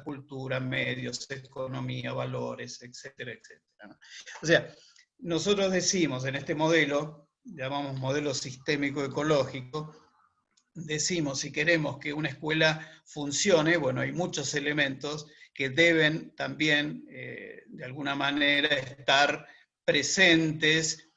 cultura, medios, economía, valores, etcétera, etcétera, ¿no? O sea, nosotros decimos en este modelo, llamamos modelo sistémico ecológico, decimos, si queremos que una escuela funcione, bueno, hay muchos elementos que deben también, de alguna manera, estar presentes,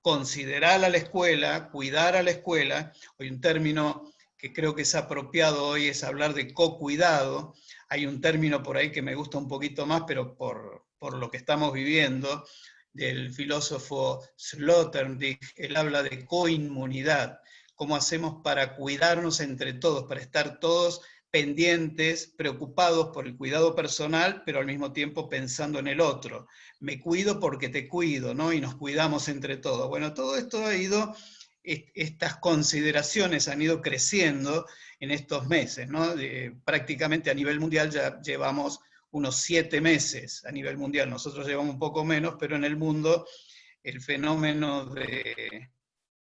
considerar a la escuela, cuidar a la escuela. Hay un término que creo que es apropiado hoy, es hablar de co-cuidado. Hay un término por ahí que me gusta un poquito más, pero por lo que estamos viviendo, del filósofo Sloterdijk, él habla de coinmunidad. ¿Cómo hacemos para cuidarnos entre todos, para estar todos pendientes, preocupados por el cuidado personal, pero al mismo tiempo pensando en el otro? Me cuido porque te cuido, ¿no? Y nos cuidamos entre todos. Bueno, todo esto ha ido, estas consideraciones han ido creciendo en estos meses, ¿no? Prácticamente a nivel mundial ya llevamos unos 7 meses a nivel mundial. Nosotros llevamos un poco menos, pero en el mundo el fenómeno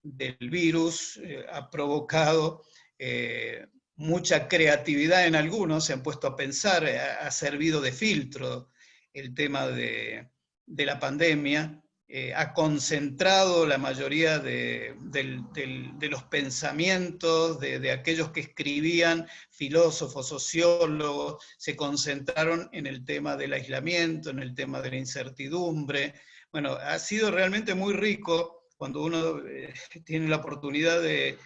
del virus ha provocado mucha creatividad en algunos, se han puesto a pensar, ha servido de filtro el tema de la pandemia, ha concentrado la mayoría de los pensamientos de aquellos que escribían, filósofos, sociólogos, se concentraron en el tema del aislamiento, en el tema de la incertidumbre. Bueno, ha sido realmente muy rico cuando uno tiene la oportunidad de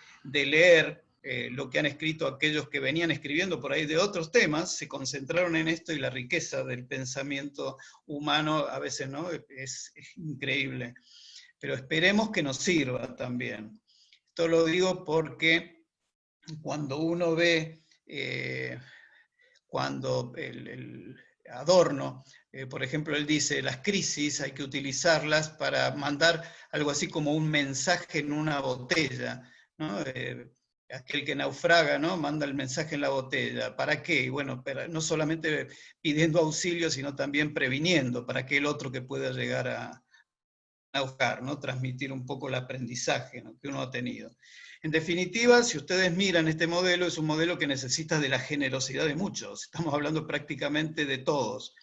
leer lo que han escrito aquellos que venían escribiendo por ahí de otros temas, se concentraron en esto y la riqueza del pensamiento humano a veces, ¿no?, es increíble. Pero esperemos que nos sirva también. Esto lo digo porque cuando uno ve, cuando el Adorno, por ejemplo, él dice, las crisis hay que utilizarlas para mandar algo así como un mensaje en una botella, ¿no? Aquel que naufraga, ¿no?, manda el mensaje en la botella. ¿Para qué? Y bueno, no solamente pidiendo auxilio, sino también previniendo para aquel otro que pueda llegar a naufragar, ¿no?, transmitir un poco el aprendizaje, ¿no?, que uno ha tenido. En definitiva, si ustedes miran este modelo, es un modelo que necesita de la generosidad de muchos. Estamos hablando prácticamente de todos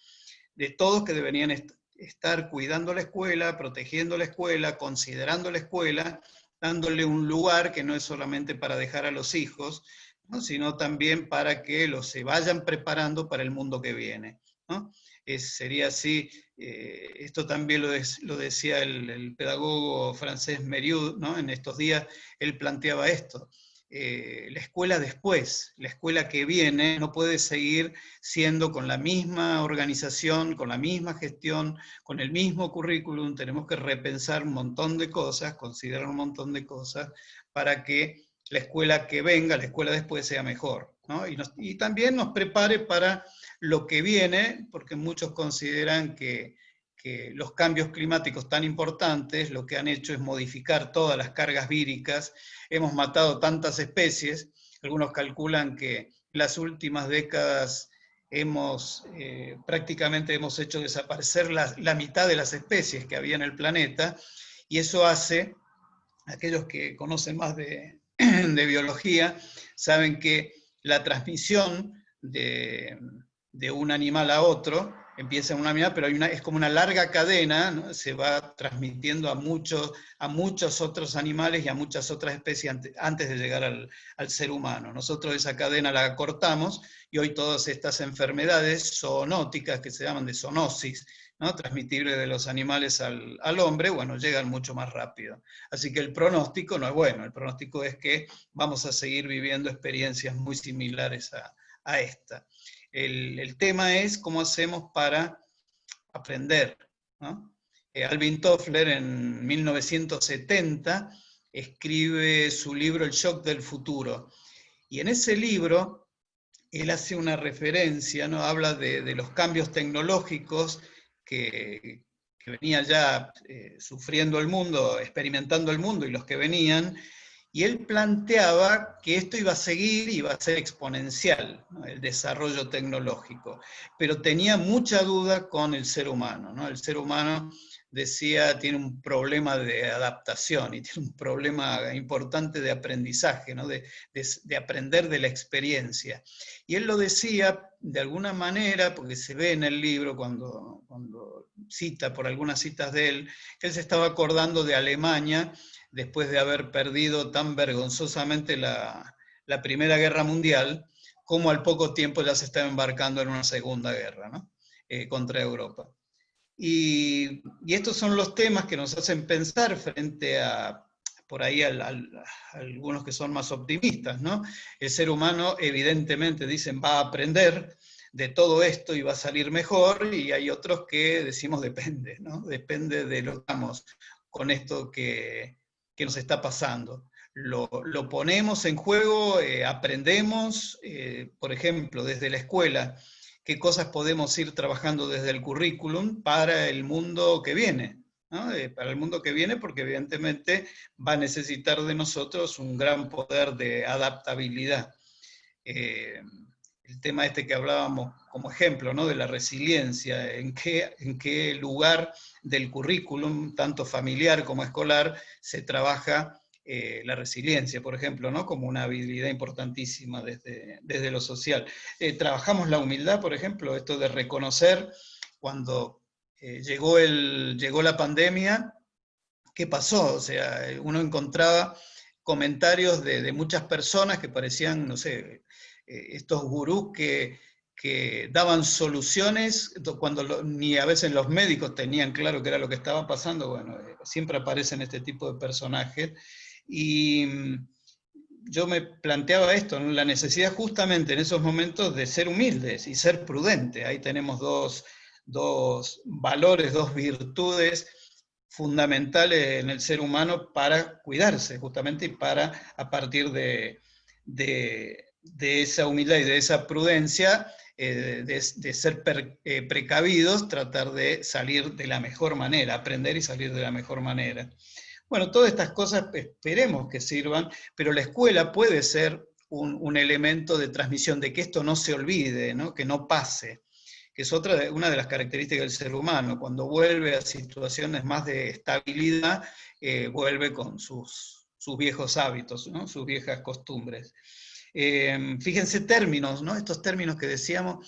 que deberían estar cuidando la escuela, protegiendo la escuela, considerando la escuela, dándole un lugar que no es solamente para dejar a los hijos, ¿no?, sino también para que los se vayan preparando para el mundo que viene, ¿no? Sería así, esto también lo decía el pedagogo francés Mérieux, ¿no? En estos días él planteaba esto. La escuela después, la escuela que viene, no puede seguir siendo con la misma organización, con la misma gestión, con el mismo currículum. Tenemos que repensar un montón de cosas, considerar un montón de cosas, para que la escuela que venga, la escuela después, sea mejor, ¿no? Y también nos prepare para lo que viene, porque muchos consideran que los cambios climáticos tan importantes lo que han hecho es modificar todas las cargas víricas. Hemos matado tantas especies, algunos calculan que en las últimas décadas prácticamente hemos hecho desaparecer la mitad de las especies que había en el planeta, y eso hace, aquellos que conocen más de biología, saben que la transmisión de un animal a otro empieza en una animal, pero es como una larga cadena, ¿no? Se va transmitiendo a muchos otros animales y a muchas otras especies antes de llegar al ser humano. Nosotros esa cadena la cortamos y hoy todas estas enfermedades zoonóticas, que se llaman de zoonosis, ¿no?, transmitibles de los animales al hombre, bueno, llegan mucho más rápido. Así que el pronóstico no es bueno, el pronóstico es que vamos a seguir viviendo experiencias muy similares a esta. El tema es cómo hacemos para aprender, ¿no? Alvin Toffler en 1970 escribe su libro El shock del futuro, y en ese libro él hace una referencia, ¿no?, habla de los cambios tecnológicos que venía ya sufriendo el mundo, experimentando el mundo, y los que venían, Y él planteaba que esto iba a seguir, iba a ser exponencial, ¿no? El desarrollo tecnológico, pero tenía mucha duda con el ser humano, ¿no? El ser humano, decía, tiene un problema de adaptación y tiene un problema importante de aprendizaje, ¿no? De aprender de la experiencia. Y él lo decía de alguna manera, porque se ve en el libro cuando cita, por algunas citas de él, que él se estaba acordando de Alemania después de haber perdido tan vergonzosamente la Primera Guerra Mundial, como al poco tiempo ya se estaba embarcando en una Segunda Guerra, ¿no? Contra Europa. Y estos son los temas que nos hacen pensar frente a, por ahí, a algunos que son más optimistas, ¿no? El ser humano, evidentemente, dicen, va a aprender de todo esto y va a salir mejor, y hay otros que decimos depende, ¿no? Depende de lo que estamos con esto que nos está pasando. Lo ponemos en juego, aprendemos, por ejemplo, desde la escuela, qué cosas podemos ir trabajando desde el currículum para el mundo que viene, ¿no? Para el mundo que viene, porque evidentemente va a necesitar de nosotros un gran poder de adaptabilidad. El tema este que hablábamos como ejemplo, ¿no? De la resiliencia, en qué lugar del currículum, tanto familiar como escolar, se trabaja la resiliencia, por ejemplo, ¿no? Como una habilidad importantísima desde lo social. Trabajamos la humildad, por ejemplo, esto de reconocer cuando llegó la pandemia, ¿qué pasó? O sea, uno encontraba comentarios de muchas personas que parecían, no sé, estos gurús que daban soluciones cuando ni a veces los médicos tenían claro qué era lo que estaba pasando. Bueno, siempre aparecen este tipo de personajes. Y yo me planteaba esto, ¿no? La necesidad justamente en esos momentos de ser humildes y ser prudentes. Ahí tenemos dos valores, dos virtudes fundamentales en el ser humano para cuidarse, justamente, y para, a partir de esa humildad y de esa prudencia, de ser precavidos, tratar de salir de la mejor manera, aprender y salir de la mejor manera. Bueno, todas estas cosas esperemos que sirvan, pero la escuela puede ser un elemento de transmisión, de que esto no se olvide, ¿no? Que no pase, que es una de las características del ser humano. Cuando vuelve a situaciones más de estabilidad, vuelve con sus viejos hábitos, ¿no? Sus viejas costumbres. Fíjense términos, ¿no? Estos términos que decíamos,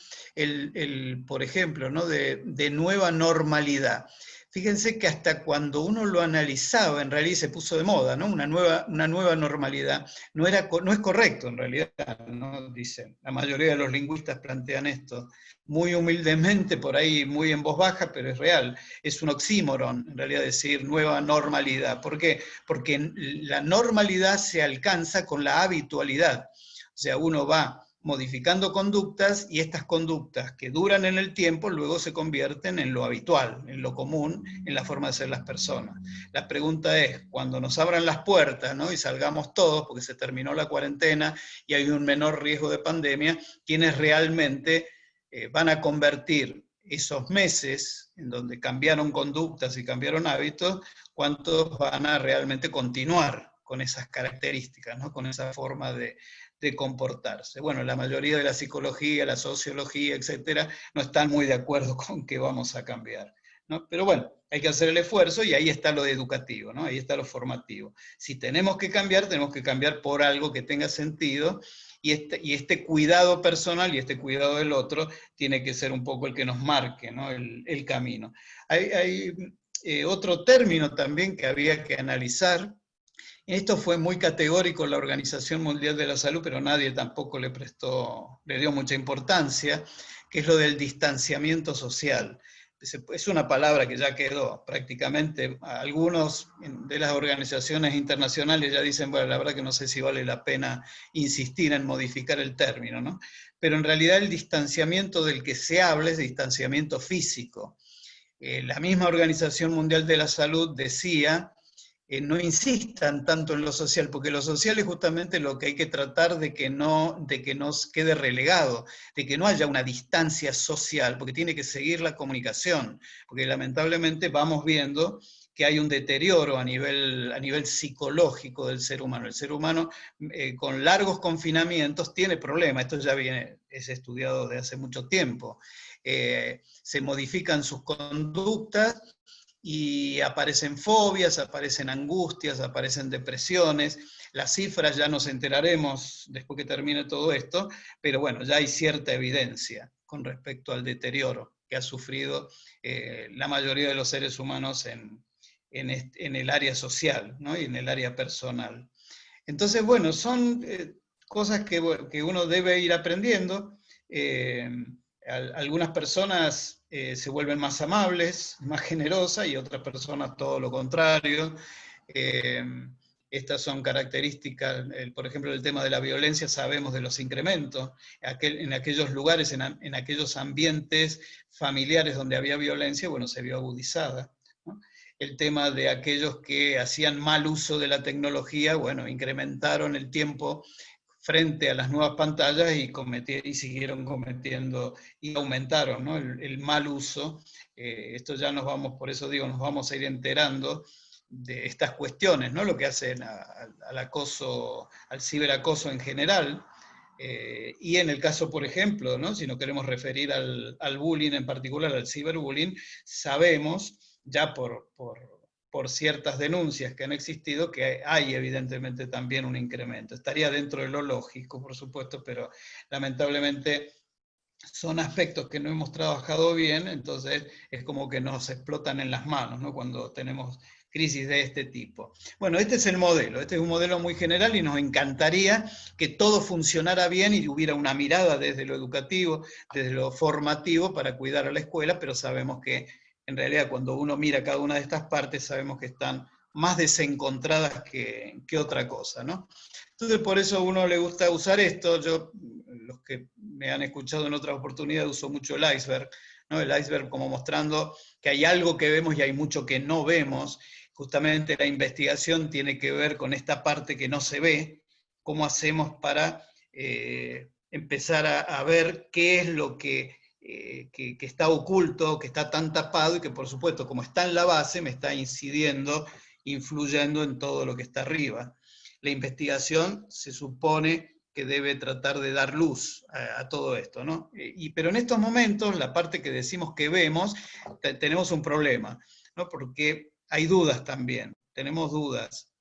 por ejemplo, ¿no? de nueva normalidad. Fíjense que hasta cuando uno lo analizaba, en realidad se puso de moda, ¿no? Una nueva normalidad. No es correcto, en realidad, ¿no? Dicen. La mayoría de los lingüistas plantean esto. Muy humildemente, por ahí, muy en voz baja, pero es real. Es un oxímoron, en realidad, decir nueva normalidad. ¿Por qué? Porque la normalidad se alcanza con la habitualidad. O sea, uno va modificando conductas y estas conductas que duran en el tiempo luego se convierten en lo habitual, en lo común, en la forma de ser las personas. La pregunta es, cuando nos abran las puertas, ¿no? Y salgamos todos, porque se terminó la cuarentena y hay un menor riesgo de pandemia, ¿quiénes realmente van a convertir esos meses en donde cambiaron conductas y cambiaron hábitos, cuántos van a realmente continuar con esas características, ¿no? Con esa forma de comportarse? Bueno, la mayoría de la psicología, la sociología, etcétera, no están muy de acuerdo con que vamos a cambiar, ¿no? Pero bueno, hay que hacer el esfuerzo y ahí está lo educativo, ¿no? Ahí está lo formativo. Si tenemos que cambiar por algo que tenga sentido, y este cuidado personal y este cuidado del otro tiene que ser un poco el que nos marque, ¿no? el camino. Hay otro término también que había que analizar. Esto fue muy categórico en la Organización Mundial de la Salud, pero nadie tampoco le dio mucha importancia, que es lo del distanciamiento social. Es una palabra que ya quedó prácticamente. Algunos de las organizaciones internacionales ya dicen, bueno, la verdad que no sé si vale la pena insistir en modificar el término, ¿no? Pero en realidad el distanciamiento del que se habla es distanciamiento físico. La misma Organización Mundial de la Salud decía, no insistan tanto en lo social, porque lo social es justamente lo que hay que tratar de que no quede relegado, de que no haya una distancia social, porque tiene que seguir la comunicación, porque lamentablemente vamos viendo que hay un deterioro a nivel psicológico del ser humano. El ser humano con largos confinamientos tiene problemas, esto ya es estudiado desde hace mucho tiempo. Se modifican sus conductas y aparecen fobias, aparecen angustias, aparecen depresiones. Las cifras ya nos enteraremos después que termine todo esto, pero bueno, ya hay cierta evidencia con respecto al deterioro que ha sufrido la mayoría de los seres humanos en el área social, ¿no? Y en el área personal. Entonces, bueno, son cosas que uno debe ir aprendiendo. Algunas personas se vuelven más amables, más generosas, y otras personas todo lo contrario. Eh, Estas son características, por ejemplo, el tema de la violencia, sabemos de los incrementos. En aquellos lugares, en aquellos ambientes familiares donde había violencia, bueno, se vio agudizada, ¿no? El tema de aquellos que hacían mal uso de la tecnología, bueno, incrementaron el tiempo frente a las nuevas pantallas y siguieron cometiendo y aumentaron, ¿no? el mal uso. Esto ya nos vamos, por eso digo, nos vamos a ir enterando de estas cuestiones, ¿no? Lo que hacen al acoso, al ciberacoso en general. Y en el caso, por ejemplo, ¿no? Si nos queremos referir al bullying en particular, al ciberbullying, sabemos ya por ciertas denuncias que han existido, que hay evidentemente también un incremento. Estaría dentro de lo lógico, por supuesto, pero lamentablemente son aspectos que no hemos trabajado bien, entonces es como que nos explotan en las manos, ¿no? Cuando tenemos crisis de este tipo. Bueno, este es el modelo, este es un modelo muy general y nos encantaría que todo funcionara bien y hubiera una mirada desde lo educativo, desde lo formativo para cuidar a la escuela, pero sabemos que en realidad cuando uno mira cada una de estas partes sabemos que están más desencontradas que otra cosa, ¿no? Entonces por eso a uno le gusta usar esto. Yo, los que me han escuchado en otras oportunidades, uso mucho el iceberg, ¿no? El iceberg como mostrando que hay algo que vemos y hay mucho que no vemos. Justamente la investigación tiene que ver con esta parte que no se ve, cómo hacemos para empezar a ver qué es lo que está oculto, que está tan tapado y que por supuesto como está en la base me está incidiendo, influyendo en todo lo que está arriba. La investigación se supone que debe tratar de dar luz a todo esto, ¿no? Pero en estos momentos, la parte que decimos que vemos, tenemos un problema, ¿no? Porque hay dudas también, tenemos dudas.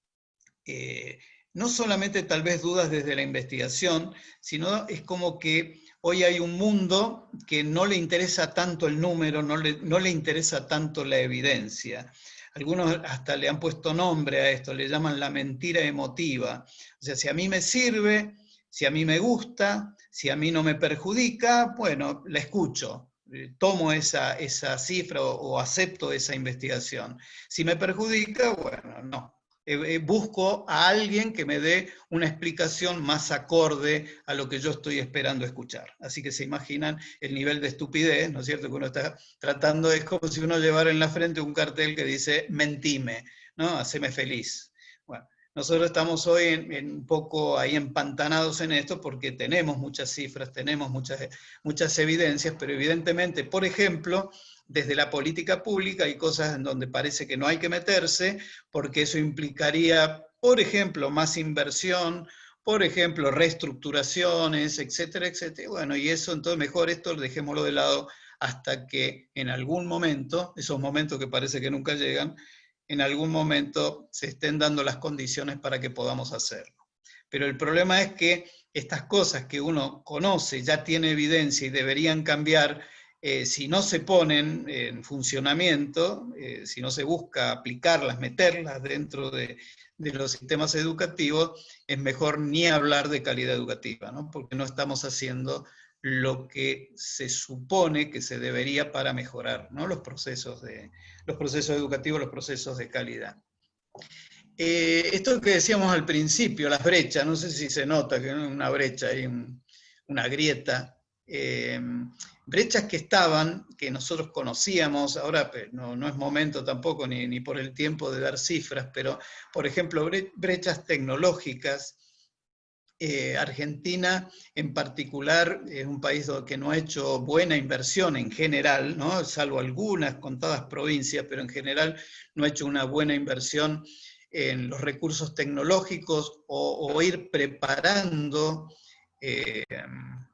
No solamente tal vez dudas desde la investigación, sino es como que hoy hay un mundo que no le interesa tanto el número, no le interesa tanto la evidencia. Algunos hasta le han puesto nombre a esto, le llaman la mentira emotiva. O sea, si a mí me sirve, si a mí me gusta, si a mí no me perjudica, bueno, la escucho, tomo esa cifra o acepto esa investigación. Si me perjudica, bueno, no. Busco a alguien que me dé una explicación más acorde a lo que yo estoy esperando escuchar. Así que se imaginan el nivel de estupidez, ¿no es cierto?, que uno está tratando. Es como si uno llevara en la frente un cartel que dice, mentime, ¿no? Haceme feliz. Bueno, nosotros estamos hoy un poco ahí empantanados en esto porque tenemos muchas cifras, tenemos muchas evidencias, pero evidentemente, por ejemplo, desde la política pública hay cosas en donde parece que no hay que meterse, porque eso implicaría, por ejemplo, más inversión, por ejemplo, reestructuraciones, etcétera, etcétera. Bueno, y eso, entonces mejor esto dejémoslo de lado hasta que en algún momento, esos momentos que parece que nunca llegan, en algún momento se estén dando las condiciones para que podamos hacerlo. Pero el problema es que estas cosas que uno conoce, ya tiene evidencia y deberían cambiar, si no se ponen en funcionamiento, si no se busca aplicarlas, meterlas dentro de los sistemas educativos, es mejor ni hablar de calidad educativa, ¿no? Porque no estamos haciendo lo que se supone que se debería para mejorar, ¿no? los procesos educativos, los procesos de calidad. Esto que decíamos al principio, las brechas, no sé si se nota que hay una brecha, hay una grieta, brechas que estaban, que nosotros conocíamos, ahora no es momento tampoco ni por el tiempo de dar cifras, pero por ejemplo brechas tecnológicas, Argentina en particular es un país que no ha hecho buena inversión en general, ¿no? Salvo algunas contadas provincias, pero en general no ha hecho una buena inversión en los recursos tecnológicos o ir preparando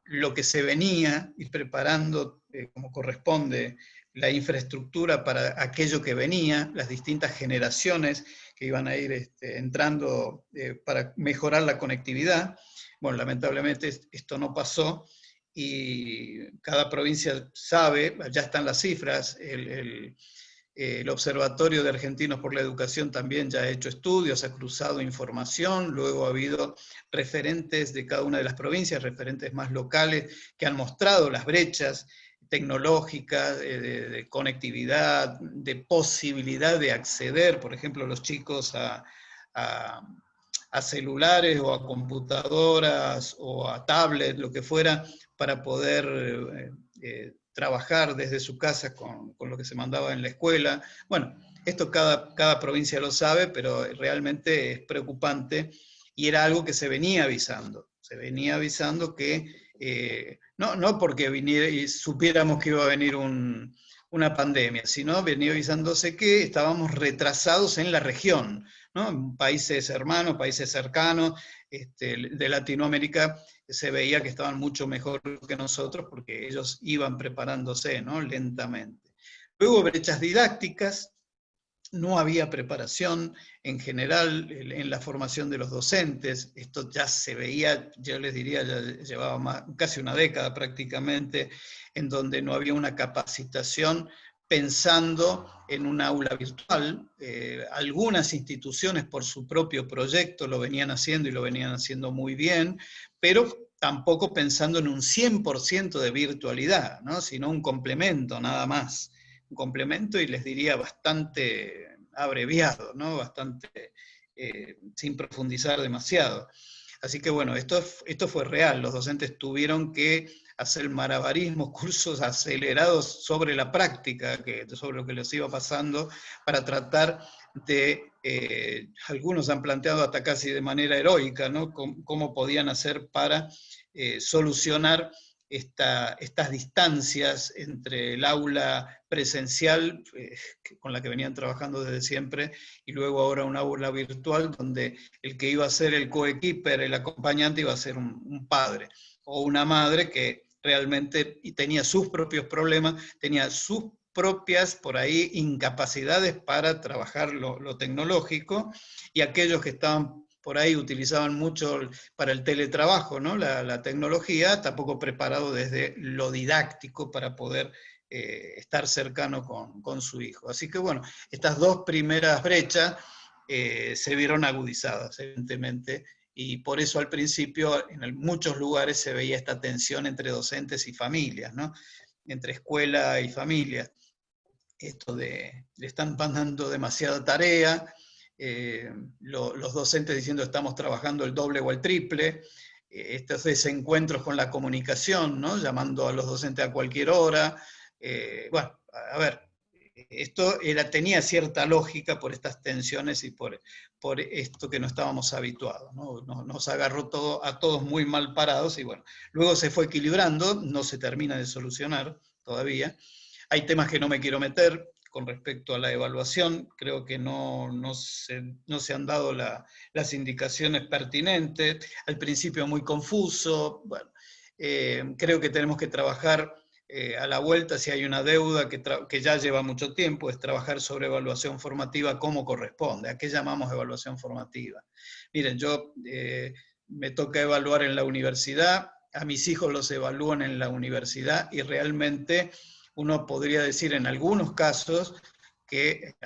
lo que se venía, ir preparando como corresponde la infraestructura para aquello que venía, las distintas generaciones que iban a ir entrando para mejorar la conectividad. Bueno, lamentablemente esto no pasó y cada provincia sabe, ya están las cifras, el Observatorio de Argentinos por la Educación también ya ha hecho estudios, ha cruzado información, luego ha habido referentes de cada una de las provincias, referentes más locales, que han mostrado las brechas tecnológicas, de conectividad, de posibilidad de acceder, por ejemplo, los chicos a celulares o a computadoras o a tablets, lo que fuera, para poder trabajar desde su casa con lo que se mandaba en la escuela. Bueno, esto cada provincia lo sabe, pero realmente es preocupante y era algo que se venía avisando que, no porque viniera y supiéramos que iba a venir una pandemia, sino venía avisándose que estábamos retrasados en la región, ¿no? Países hermanos, países cercanos de Latinoamérica, se veía que estaban mucho mejor que nosotros porque ellos iban preparándose, ¿no? Lentamente. Luego brechas didácticas, no había preparación en general en la formación de los docentes, esto ya se veía, yo les diría, ya llevaba casi una década prácticamente, en donde no había una capacitación pensando en un aula virtual. Algunas instituciones por su propio proyecto lo venían haciendo y lo venían haciendo muy bien, pero tampoco pensando en un 100% de virtualidad, ¿no? Sino un complemento nada más. Un complemento y les diría bastante abreviado, ¿no? Bastante sin profundizar demasiado. Así que bueno, esto fue real, los docentes tuvieron que hacer malabarismos, cursos acelerados sobre la práctica, sobre lo que les iba pasando, para tratar de, algunos han planteado hasta casi de manera heroica, ¿no? Cómo podían hacer para solucionar estas distancias entre el aula presencial, con la que venían trabajando desde siempre, y luego ahora un aula virtual, donde el que iba a ser el coequiper, el acompañante, iba a ser un padre o una madre que realmente tenía sus propios problemas, tenía sus propias, por ahí, incapacidades para trabajar lo tecnológico, y aquellos que estaban por ahí utilizaban mucho para el teletrabajo, ¿no? La tecnología, tampoco preparado desde lo didáctico para poder estar cercano con su hijo. Así que bueno, estas dos primeras brechas se vieron agudizadas, evidentemente, y por eso al principio en muchos lugares se veía esta tensión entre docentes y familias, ¿no? Entre escuela y familia. Esto de le están mandando demasiada tarea, los docentes diciendo estamos trabajando el doble o el triple, estos desencuentros con la comunicación, ¿no? Llamando a los docentes a cualquier hora. Bueno, a ver, esto tenía cierta lógica por estas tensiones y por esto que no estábamos habituados, ¿no? Nos agarró a todos muy mal parados y bueno, luego se fue equilibrando, no se termina de solucionar todavía. Hay temas que no me quiero meter con respecto a la evaluación, creo que no se han dado las indicaciones pertinentes, al principio muy confuso, bueno, creo que tenemos que trabajar a la vuelta, si hay una deuda que ya lleva mucho tiempo, es trabajar sobre evaluación formativa como corresponde. ¿A qué llamamos evaluación formativa? Miren, yo me toca evaluar en la universidad, a mis hijos los evalúan en la universidad y realmente uno podría decir en algunos casos que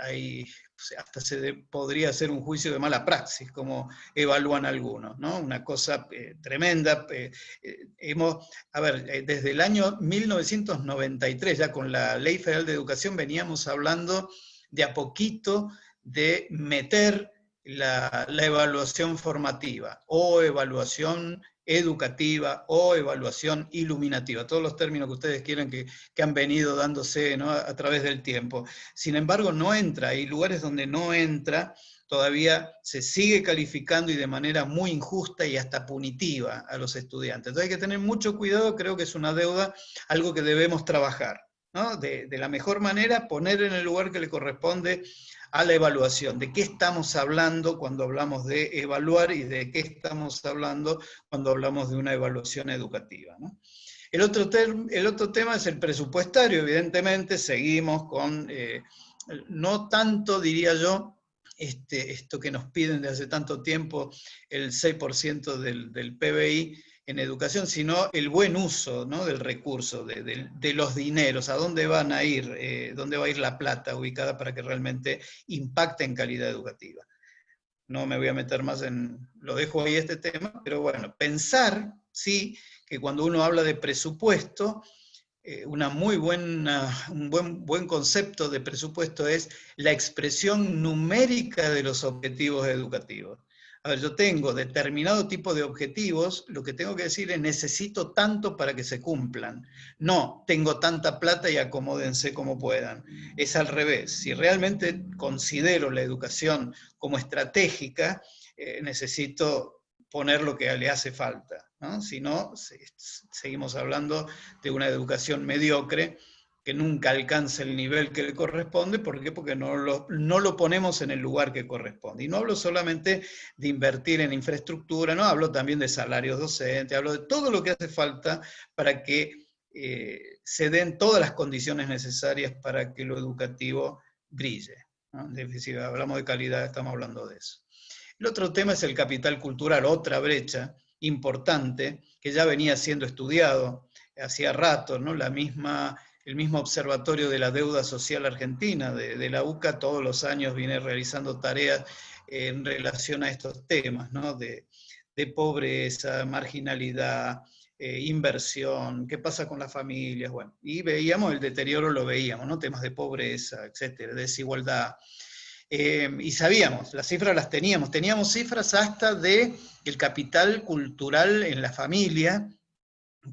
hasta podría hacer un juicio de mala praxis, como evalúan algunos, ¿no? Una cosa tremenda. Desde el año 1993, ya con la Ley Federal de Educación, veníamos hablando de a poquito de meter la evaluación formativa o evaluación educativa o evaluación iluminativa, todos los términos que ustedes quieran que han venido dándose, ¿no?, a través del tiempo. Sin embargo, no entra, hay lugares donde no entra, todavía se sigue calificando y de manera muy injusta y hasta punitiva a los estudiantes. Entonces hay que tener mucho cuidado, creo que es una deuda, algo que debemos trabajar, ¿no? De la mejor manera, poner en el lugar que le corresponde a la evaluación, de qué estamos hablando cuando hablamos de evaluar y de qué estamos hablando cuando hablamos de una evaluación educativa, ¿no? El otro tema es el presupuestario, evidentemente, seguimos con, no tanto, diría yo, esto que nos piden de hace tanto tiempo, el 6% del PBI en educación, sino el buen uso, ¿no?, del recurso, de los dineros, a dónde van a ir, dónde va a ir la plata ubicada para que realmente impacte en calidad educativa. No me voy a meter más lo dejo ahí este tema, pero bueno, pensar, sí, que cuando uno habla de presupuesto, un buen concepto de presupuesto es la expresión numérica de los objetivos educativos. A ver, yo tengo determinado tipo de objetivos, lo que tengo que decir es necesito tanto para que se cumplan. No, tengo tanta plata y acomódense como puedan. Es al revés. Si realmente considero la educación como estratégica, necesito poner lo que le hace falta, ¿no? Si no, seguimos hablando de una educación mediocre que nunca alcanza el nivel que le corresponde. ¿Por qué? Porque no lo ponemos en el lugar que corresponde. Y no hablo solamente de invertir en infraestructura, no, hablo también de salarios docentes, hablo de todo lo que hace falta para que se den todas las condiciones necesarias para que lo educativo brille, ¿no? Es decir, hablamos de calidad, estamos hablando de eso. El otro tema es el capital cultural, otra brecha importante que ya venía siendo estudiado hacía rato, ¿no? El mismo Observatorio de la Deuda Social Argentina de la UCA todos los años viene realizando tareas en relación a estos temas, ¿no? De pobreza, marginalidad, inversión, qué pasa con las familias, bueno, y veíamos el deterioro, lo veíamos, ¿no? Temas de pobreza, etcétera, desigualdad. Y sabíamos, las cifras las teníamos cifras hasta del capital cultural en la familia,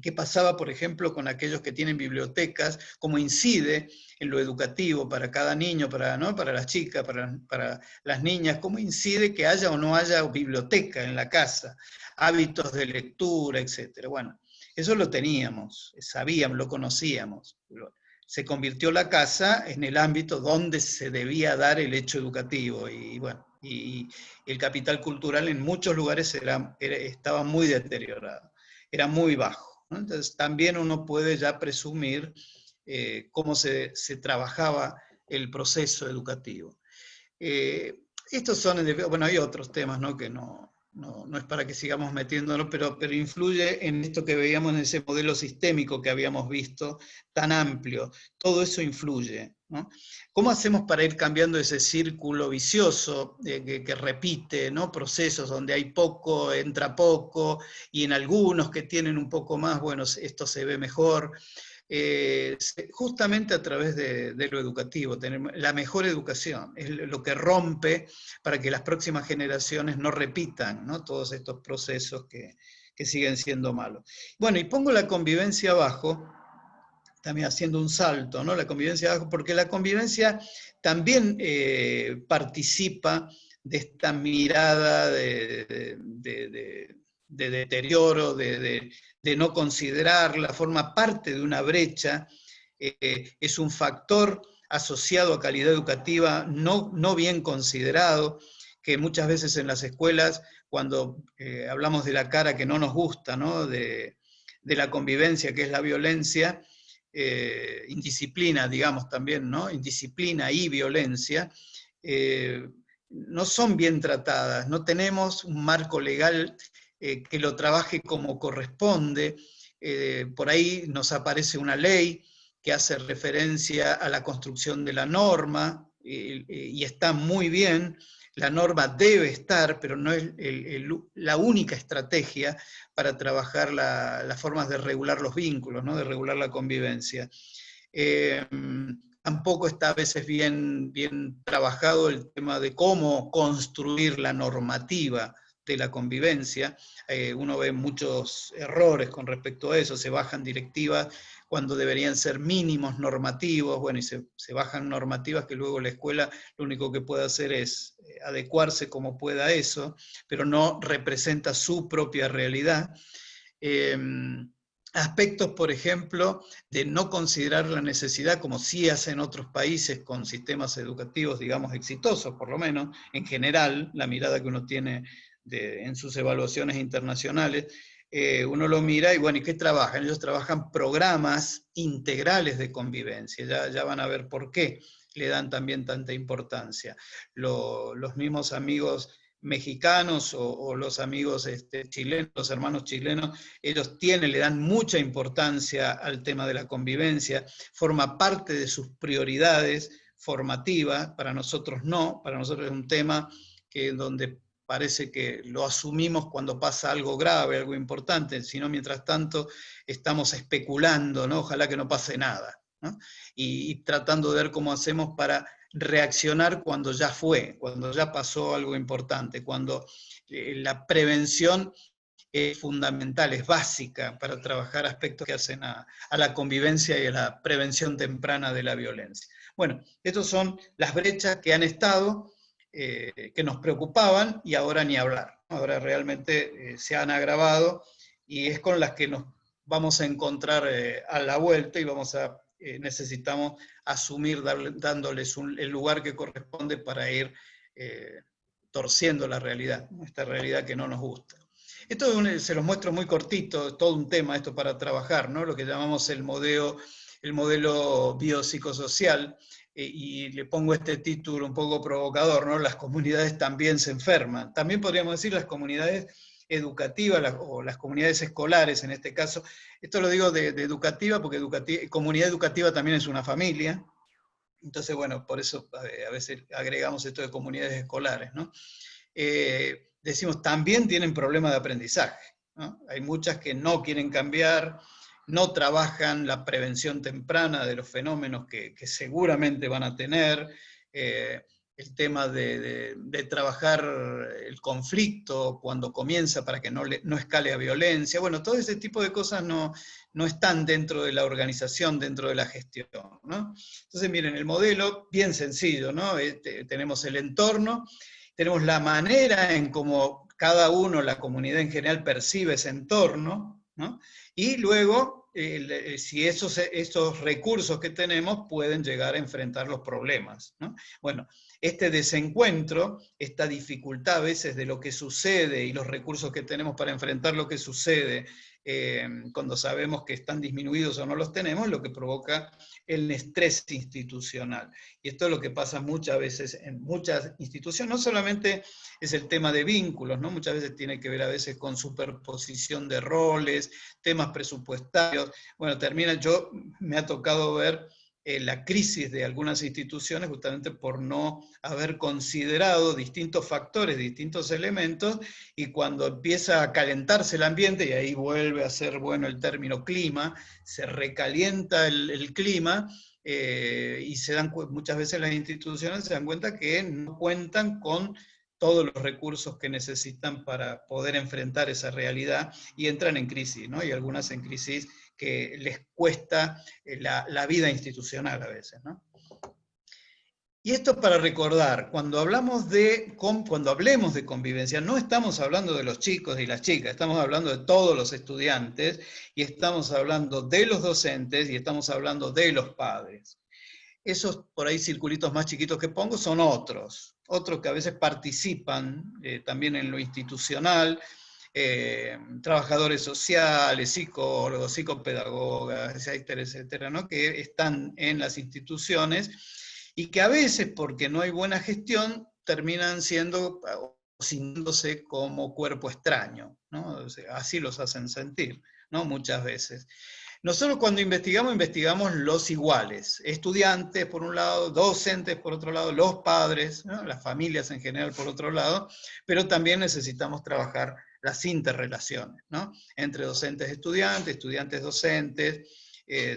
qué pasaba, por ejemplo, con aquellos que tienen bibliotecas, cómo incide en lo educativo para cada niño, ¿no?, para las chicas, para las niñas, cómo incide que haya o no haya biblioteca en la casa, hábitos de lectura, etc. Bueno, eso lo teníamos, sabíamos, lo conocíamos. Se convirtió la casa en el ámbito donde se debía dar el hecho educativo, y bueno, y el capital cultural en muchos lugares estaba muy deteriorado, era muy bajo. Entonces también uno puede ya presumir cómo se trabajaba el proceso educativo. Estos son, bueno, hay otros temas, ¿no?, que no es para que sigamos metiéndonos, pero influye en esto que veíamos en ese modelo sistémico que habíamos visto, tan amplio. Todo eso influye, ¿no? ¿Cómo hacemos para ir cambiando ese círculo vicioso que repite, ¿no?, procesos donde hay poco, entra poco, y en algunos que tienen un poco más, bueno, esto se ve mejor? Justamente a través de lo educativo, tener la mejor educación, es lo que rompe para que las próximas generaciones no repitan, ¿no?, todos estos procesos que siguen siendo malos. Bueno, y pongo la convivencia abajo, también haciendo un salto, ¿no?, la convivencia abajo, porque la convivencia también participa de esta mirada de deterioro, de no considerarla, forma parte de una brecha, es un factor asociado a calidad educativa no bien considerado, que muchas veces en las escuelas, cuando hablamos de la cara que no nos gusta, ¿no?, de la convivencia, que es la violencia, indisciplina, digamos también, ¿no?, indisciplina y violencia, no son bien tratadas, no tenemos un marco legal que lo trabaje como corresponde. Por ahí nos aparece una ley que hace referencia a la construcción de la norma, y está muy bien, la norma debe estar, pero no es la única estrategia para trabajar las formas de regular los vínculos, ¿no?, de regular la convivencia. Tampoco está a veces bien trabajado el tema de cómo construir la normativa de la convivencia. Uno ve muchos errores con respecto a eso, se bajan directivas cuando deberían ser mínimos normativos, bueno, y se bajan normativas que luego la escuela lo único que puede hacer es adecuarse como pueda a eso, pero no representa su propia realidad. Aspectos, por ejemplo, de no considerar la necesidad, como sí hacen otros países con sistemas educativos, digamos, exitosos, por lo menos, en general, la mirada que uno tiene en sus evaluaciones internacionales, uno lo mira y bueno, ¿y qué trabajan? Ellos trabajan programas integrales de convivencia, ya van a ver por qué le dan también tanta importancia. Los mismos amigos mexicanos o los amigos chilenos, los hermanos chilenos, ellos le dan mucha importancia al tema de la convivencia, forma parte de sus prioridades formativas, para nosotros no, para nosotros es un tema donde parece que lo asumimos cuando pasa algo grave, algo importante, sino mientras tanto estamos especulando, ¿no? Ojalá que no pase nada, ¿no? Y tratando de ver cómo hacemos para reaccionar cuando ya fue, cuando ya pasó algo importante, cuando la prevención es fundamental, es básica para trabajar aspectos que hacen a la convivencia y a la prevención temprana de la violencia. Bueno, estas son las brechas que han estado, que nos preocupaban y ahora ni hablar. Ahora realmente se han agravado y es con las que nos vamos a encontrar a la vuelta y necesitamos asumir, dándoles el lugar que corresponde para ir torciendo la realidad, esta realidad que no nos gusta. Esto se los muestro muy cortito, todo un tema esto para trabajar, ¿no? Lo que llamamos el modelo biopsicosocial, y le pongo este título un poco provocador, ¿no? Las comunidades también se enferman. También podríamos decir las comunidades educativas o las comunidades escolares en este caso. Esto lo digo de educativa porque comunidad educativa también es una familia. Entonces, bueno, por eso a veces agregamos esto de comunidades escolares, ¿no? Decimos, también tienen problemas de aprendizaje, ¿no? Hay muchas que no quieren cambiar, no trabajan la prevención temprana de los fenómenos que seguramente van a tener, el tema de trabajar el conflicto cuando comienza para que no escale a violencia. Bueno, todo ese tipo de cosas no están dentro de la organización, dentro de la gestión, ¿no? Entonces, miren, el modelo, bien sencillo, ¿no? Tenemos el entorno, tenemos la manera en cómo cada uno, la comunidad en general, percibe ese entorno, ¿no? Y luego, si esos recursos que tenemos pueden llegar a enfrentar los problemas, ¿no? Bueno, este desencuentro, esta dificultad a veces de lo que sucede y los recursos que tenemos para enfrentar lo que sucede, cuando sabemos que están disminuidos o no los tenemos, lo que provoca el estrés institucional. Y esto es lo que pasa muchas veces en muchas instituciones. No solamente es el tema de vínculos, ¿no? Muchas veces tiene que ver a veces con superposición de roles, temas presupuestarios. Bueno, me ha tocado ver la crisis de algunas instituciones justamente por no haber considerado distintos factores, distintos elementos, y cuando empieza a calentarse el ambiente, y ahí vuelve a ser bueno el término clima, se recalienta el clima, y muchas veces las instituciones se dan cuenta que no cuentan con todos los recursos que necesitan para poder enfrentar esa realidad y entran en crisis, ¿no? Y algunas en crisis que les cuesta la vida institucional a veces, ¿no? Y esto para recordar, cuando hablemos de convivencia, no estamos hablando de los chicos y las chicas, estamos hablando de todos los estudiantes, y estamos hablando de los docentes, y estamos hablando de los padres. Esos por ahí circulitos más chiquitos que pongo son otros que a veces participan también en lo institucional, trabajadores sociales, psicólogos, psicopedagogas, etcétera, etcétera, ¿no? Que están en las instituciones y que a veces, porque no hay buena gestión, terminan siendo o sintiéndose como cuerpo extraño, ¿no? O sea, así los hacen sentir, ¿no? Muchas veces. Nosotros cuando investigamos los iguales, estudiantes por un lado, docentes por otro lado, los padres, ¿no? Las familias en general por otro lado, pero también necesitamos trabajar las interrelaciones, ¿no? Entre docentes estudiantes, estudiantes docentes,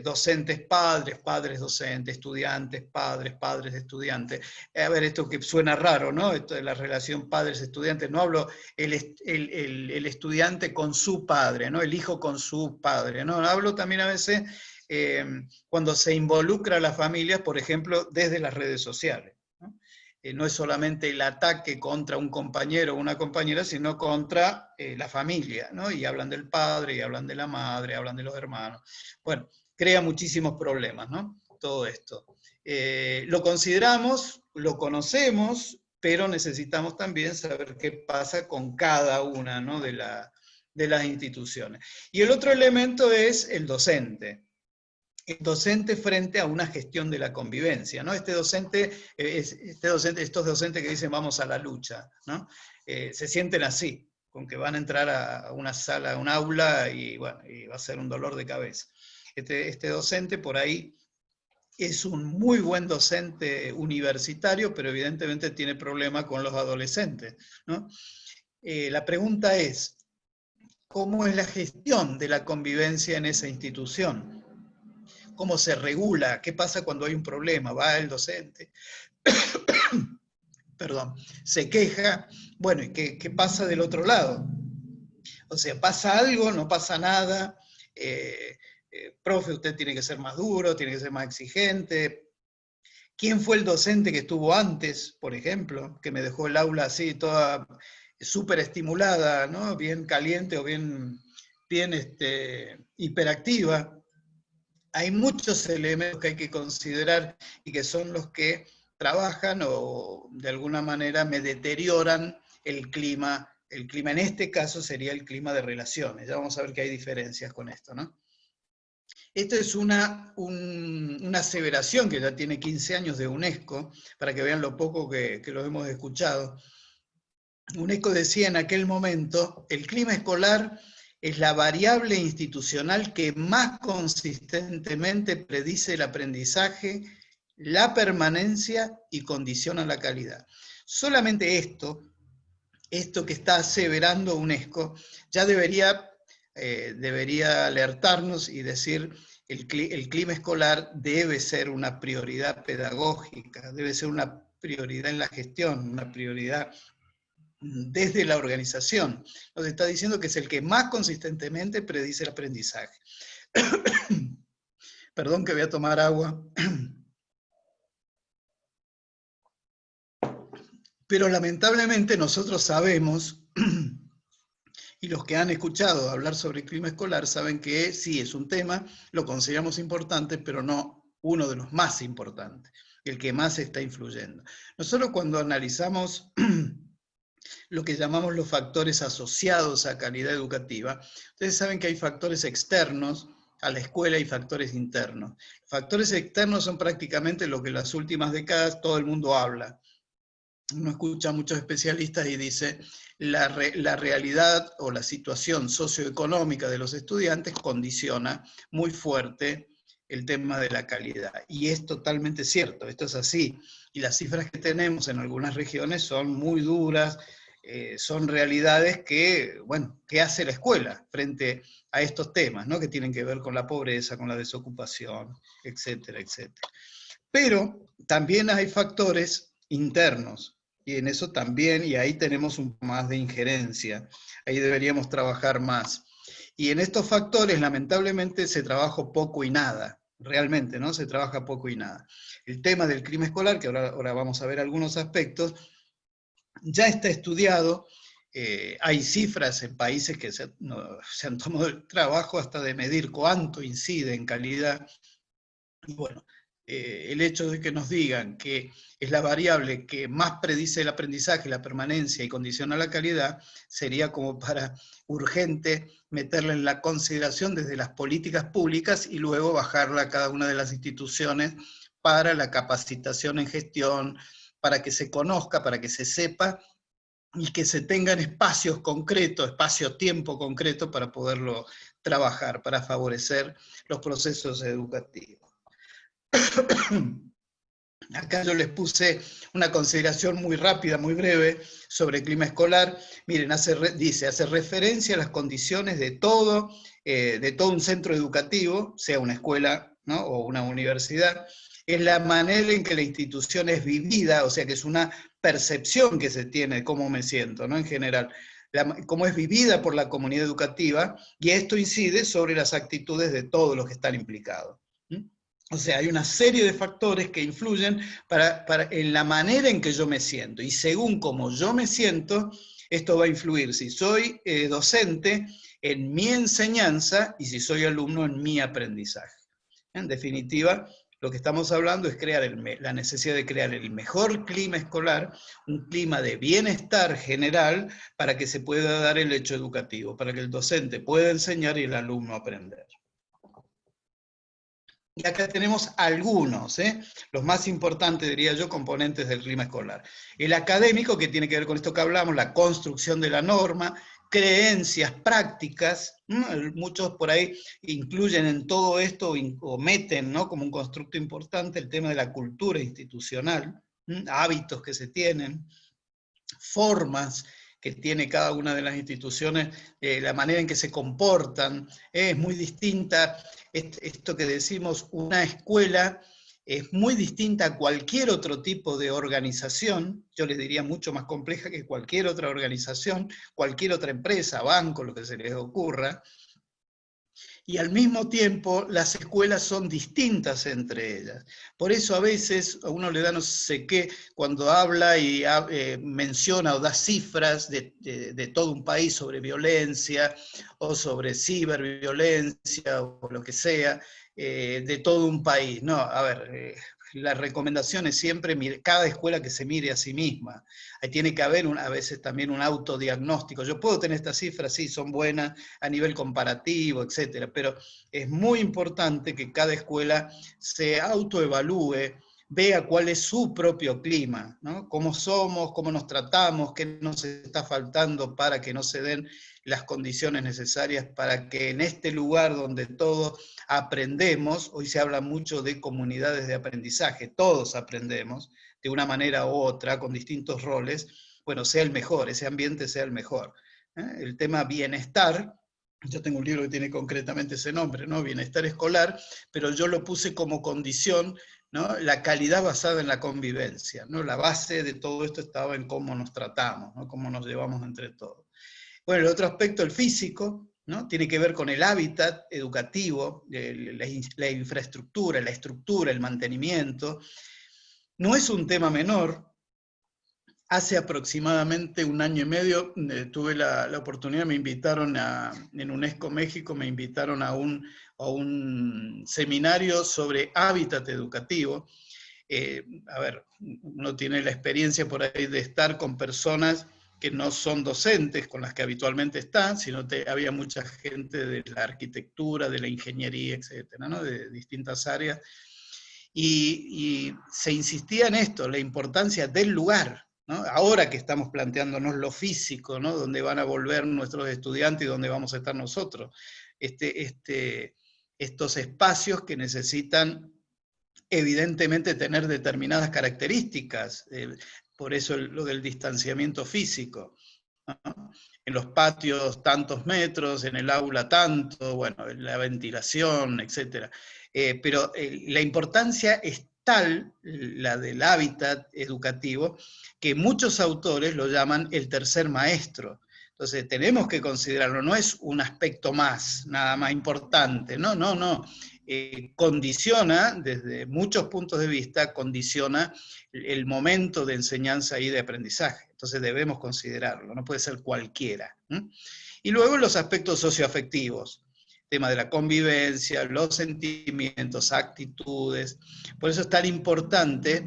docentes padres, padres docentes, estudiantes padres, padres estudiantes. A ver, esto que suena raro, ¿no? Esto de la relación padres-estudiantes, no hablo el estudiante con su padre, ¿no? El hijo con su padre, ¿no? Hablo también a veces cuando se involucra a las familias, por ejemplo, desde las redes sociales. No es solamente el ataque contra un compañero o una compañera, sino contra la familia, ¿no? Y hablan del padre, y hablan de la madre, hablan de los hermanos. Bueno, crea muchísimos problemas, ¿no? Todo esto. Lo consideramos, lo conocemos, pero necesitamos también saber qué pasa con cada una, ¿no? de las instituciones. Y el otro elemento es el docente. El docente frente a una gestión de la convivencia, ¿no? Estos docentes que dicen vamos a la lucha, ¿no? Se sienten así, con que van a entrar a una sala, a un aula, y, bueno, y va a ser un dolor de cabeza. Este docente por ahí es un muy buen docente universitario, pero evidentemente tiene problemas con los adolescentes, ¿no? La pregunta es, ¿cómo es la gestión de la convivencia en esa institución? ¿Cómo se regula? ¿Qué pasa cuando hay un problema? Va el docente, perdón, se queja, bueno, ¿y qué pasa del otro lado? O sea, ¿pasa algo? ¿No pasa nada? Profe, usted tiene que ser más duro, tiene que ser más exigente. ¿Quién fue el docente que estuvo antes, por ejemplo, que me dejó el aula así, toda súper estimulada, ¿no? Bien caliente o bien hiperactiva? Hay muchos elementos que hay que considerar y que son los que trabajan o de alguna manera me deterioran el clima. El clima en este caso sería el clima de relaciones. Ya vamos a ver que hay diferencias con esto, ¿no? Esta es una aseveración que ya tiene 15 años de UNESCO, para que vean lo poco que lo hemos escuchado. UNESCO decía en aquel momento, el clima escolar es la variable institucional que más consistentemente predice el aprendizaje, la permanencia y condiciona la calidad. Solamente esto que está aseverando UNESCO, ya debería alertarnos y decir el clima escolar debe ser una prioridad pedagógica, debe ser una prioridad en la gestión, una prioridad desde la organización. Nos está diciendo que es el que más consistentemente predice el aprendizaje. Perdón que voy a tomar agua. Pero lamentablemente nosotros sabemos, y los que han escuchado hablar sobre el clima escolar saben que sí, es un tema, lo consideramos importante, pero no uno de los más importantes, el que más está influyendo. Nosotros cuando analizamos lo que llamamos los factores asociados a calidad educativa, ustedes saben que hay factores externos a la escuela y factores internos. Factores externos son prácticamente lo que en las últimas décadas todo el mundo habla. Uno escucha a muchos especialistas y dice la realidad o la situación socioeconómica de los estudiantes condiciona muy fuerte el tema de la calidad. Y es totalmente cierto, esto es así. Y las cifras que tenemos en algunas regiones son muy duras, son realidades que, bueno, ¿qué hace la escuela frente a estos temas, ¿no? Que tienen que ver con la pobreza, con la desocupación, etcétera, etcétera? Pero también hay factores internos, y en eso también, y ahí tenemos un poco más de injerencia, ahí deberíamos trabajar más. Y en estos factores, lamentablemente, se trabaja poco y nada, realmente, ¿no? Se trabaja poco y nada. El tema del clima escolar, que ahora vamos a ver algunos aspectos, ya está estudiado, hay cifras en países que se han tomado el trabajo hasta de medir cuánto incide en calidad. Y bueno, el hecho de que nos digan que es la variable que más predice el aprendizaje, la permanencia y condiciona la calidad, sería como para urgente meterla en la consideración desde las políticas públicas y luego bajarla a cada una de las instituciones para la capacitación en gestión, para que se conozca, para que se sepa y que se tengan espacios concretos, espacio-tiempo concreto para poderlo trabajar, para favorecer los procesos educativos. Acá yo les puse una consideración muy rápida, muy breve, sobre el clima escolar. Miren, hace referencia a las condiciones de todo un centro educativo, sea una escuela, ¿no?, o una universidad. Es la manera en que la institución es vivida, o sea que es una percepción que se tiene de cómo me siento, ¿no?, en general. Cómo es vivida por la comunidad educativa, y esto incide sobre las actitudes de todos los que están implicados. O sea, hay una serie de factores que influyen en la manera en que yo me siento, y según cómo yo me siento, esto va a influir si soy docente en mi enseñanza y si soy alumno en mi aprendizaje. En definitiva, lo que estamos hablando es la necesidad de crear el mejor clima escolar, un clima de bienestar general para que se pueda dar el hecho educativo, para que el docente pueda enseñar y el alumno aprender. Y acá tenemos algunos, los más importantes, diría yo, componentes del clima escolar. El académico, que tiene que ver con esto que hablamos, la construcción de la norma, creencias, prácticas, muchos por ahí incluyen en todo esto o meten, ¿no?, como un constructo importante el tema de la cultura institucional, hábitos que se tienen, formas que tiene cada una de las instituciones, la manera en que se comportan, es muy distinta. Esto que decimos, una escuela es muy distinta a cualquier otro tipo de organización, yo les diría mucho más compleja que cualquier otra organización, cualquier otra empresa, banco, lo que se les ocurra. Y al mismo tiempo las escuelas son distintas entre ellas. Por eso a veces a uno le da no sé qué cuando habla y menciona o da cifras de todo un país sobre violencia o sobre ciberviolencia o lo que sea, de todo un país. No, a ver, la recomendación es siempre cada escuela que se mire a sí misma. Ahí tiene que haber a veces también un autodiagnóstico. Yo puedo tener estas cifras, sí, son buenas a nivel comparativo, etcétera, pero es muy importante que cada escuela se autoevalúe, vea cuál es su propio clima, ¿no?, cómo somos, cómo nos tratamos, qué nos está faltando para que no se den las condiciones necesarias para que en este lugar donde todos aprendemos, hoy se habla mucho de comunidades de aprendizaje, todos aprendemos de una manera u otra, con distintos roles, bueno, sea el mejor, ese ambiente sea el mejor. El tema bienestar, yo tengo un libro que tiene concretamente ese nombre, ¿no?, Bienestar Escolar, pero yo lo puse como condición, ¿no?, la calidad basada en la convivencia, ¿no? La base de todo esto estaba en cómo nos tratamos, ¿no?, cómo nos llevamos entre todos. Bueno, el otro aspecto, el físico, ¿no?, tiene que ver con el hábitat educativo, la infraestructura, la estructura, el mantenimiento. No es un tema menor. Hace aproximadamente 1 año y medio tuve la oportunidad, me invitaron en UNESCO México, me invitaron a un seminario sobre hábitat educativo. A ver, uno tiene la experiencia por ahí de estar con personas que no son docentes, con las que habitualmente están, sino había mucha gente de la arquitectura, de la ingeniería, etcétera, ¿no?, de distintas áreas. Y se insistía en esto, la importancia del lugar, ¿no? Ahora que estamos planteándonos lo físico, ¿no?, dónde van a volver nuestros estudiantes y dónde vamos a estar nosotros. Estos espacios que necesitan evidentemente tener determinadas características, por eso lo del distanciamiento físico, ¿no?, en los patios tantos metros, en el aula tanto, bueno, la ventilación, etc. Pero la importancia es tal, la del hábitat educativo, que muchos autores lo llaman el tercer maestro. Entonces tenemos que considerarlo, no es un aspecto más, nada más importante, no, no, no. Condiciona, desde muchos puntos de vista, condiciona el momento de enseñanza y de aprendizaje. Entonces debemos considerarlo, no puede ser cualquiera. Y luego los aspectos socioafectivos, tema de la convivencia, los sentimientos, actitudes. Por eso es tan importante,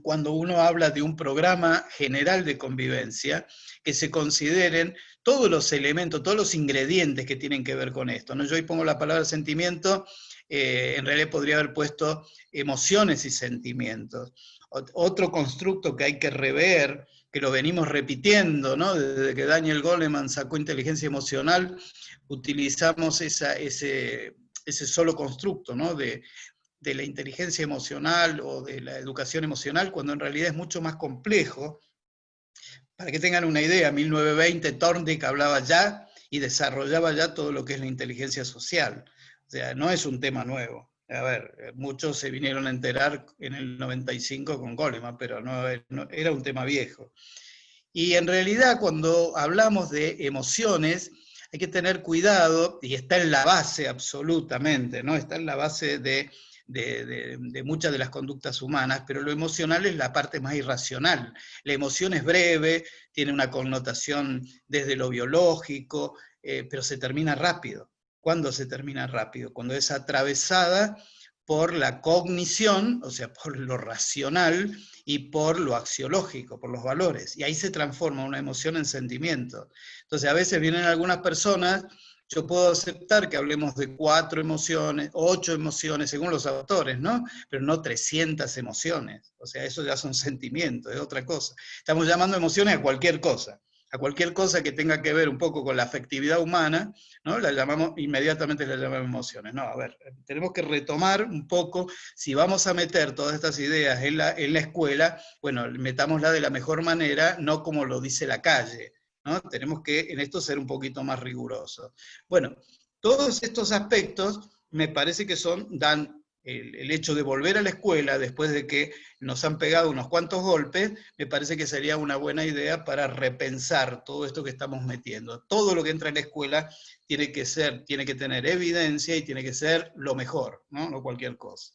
cuando uno habla de un programa general de convivencia, que se consideren todos los elementos, todos los ingredientes que tienen que ver con esto, ¿no? Yo hoy pongo la palabra sentimiento, en realidad podría haber puesto emociones y sentimientos. Otro constructo que hay que rever, que lo venimos repitiendo, ¿no?, desde que Daniel Goleman sacó inteligencia emocional, utilizamos ese solo constructo, ¿no?, de de la inteligencia emocional o de la educación emocional, cuando en realidad es mucho más complejo. Para que tengan una idea, 1920 Thorndike hablaba ya y desarrollaba ya todo lo que es la inteligencia social. O sea, no es un tema nuevo. A ver, muchos se vinieron a enterar en el 95 con Goleman, pero no, era un tema viejo. Y en realidad cuando hablamos de emociones, hay que tener cuidado, y está en la base absolutamente, ¿no? Está en la base de muchas de las conductas humanas, pero lo emocional es la parte más irracional. La emoción es breve, tiene una connotación desde lo biológico, pero se termina rápido. ¿Cuándo se termina rápido? Cuando es atravesada por la cognición, o sea, por lo racional, y por lo axiológico, por los valores. Y ahí se transforma una emoción en sentimiento. Entonces, a veces vienen algunas personas, yo puedo aceptar que hablemos de 4 emociones, 8 emociones, según los autores, ¿no? Pero no 300 emociones. O sea, eso ya son sentimientos, es otra cosa. Estamos llamando emociones a cualquier cosa que tenga que ver un poco con la afectividad humana, ¿no? Inmediatamente la llamamos emociones. No, a ver, tenemos que retomar un poco, si vamos a meter todas estas ideas en la escuela, bueno, metámosla de la mejor manera, no como lo dice la calle, ¿no? Tenemos que en esto ser un poquito más rigurosos. Bueno, todos estos aspectos me parece que dan el hecho de volver a la escuela después de que nos han pegado unos cuantos golpes, me parece que sería una buena idea para repensar todo esto que estamos metiendo. Todo lo que entra en la escuela tiene que tener evidencia y tiene que ser lo mejor, ¿no? No cualquier cosa.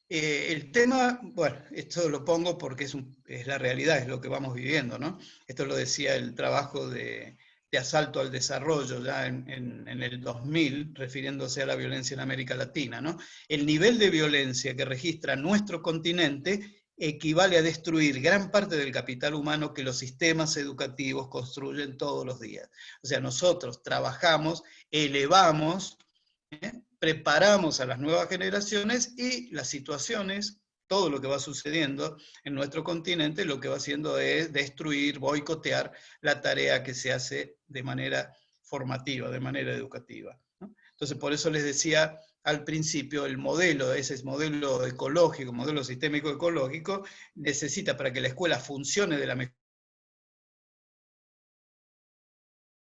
El tema, bueno, esto lo pongo porque es la realidad, es lo que vamos viviendo, ¿no? Esto lo decía el trabajo de asalto al desarrollo ya en el 2000, refiriéndose a la violencia en América Latina, ¿no? El nivel de violencia que registra nuestro continente equivale a destruir gran parte del capital humano que los sistemas educativos construyen todos los días. O sea, nosotros trabajamos, elevamos, preparamos a las nuevas generaciones y las situaciones, todo lo que va sucediendo en nuestro continente, lo que va haciendo es destruir, boicotear la tarea que se hace de manera formativa, de manera educativa, ¿no? Entonces, por eso les decía al principio, ese modelo ecológico, modelo sistémico ecológico, necesita, para que la escuela funcione de la mejor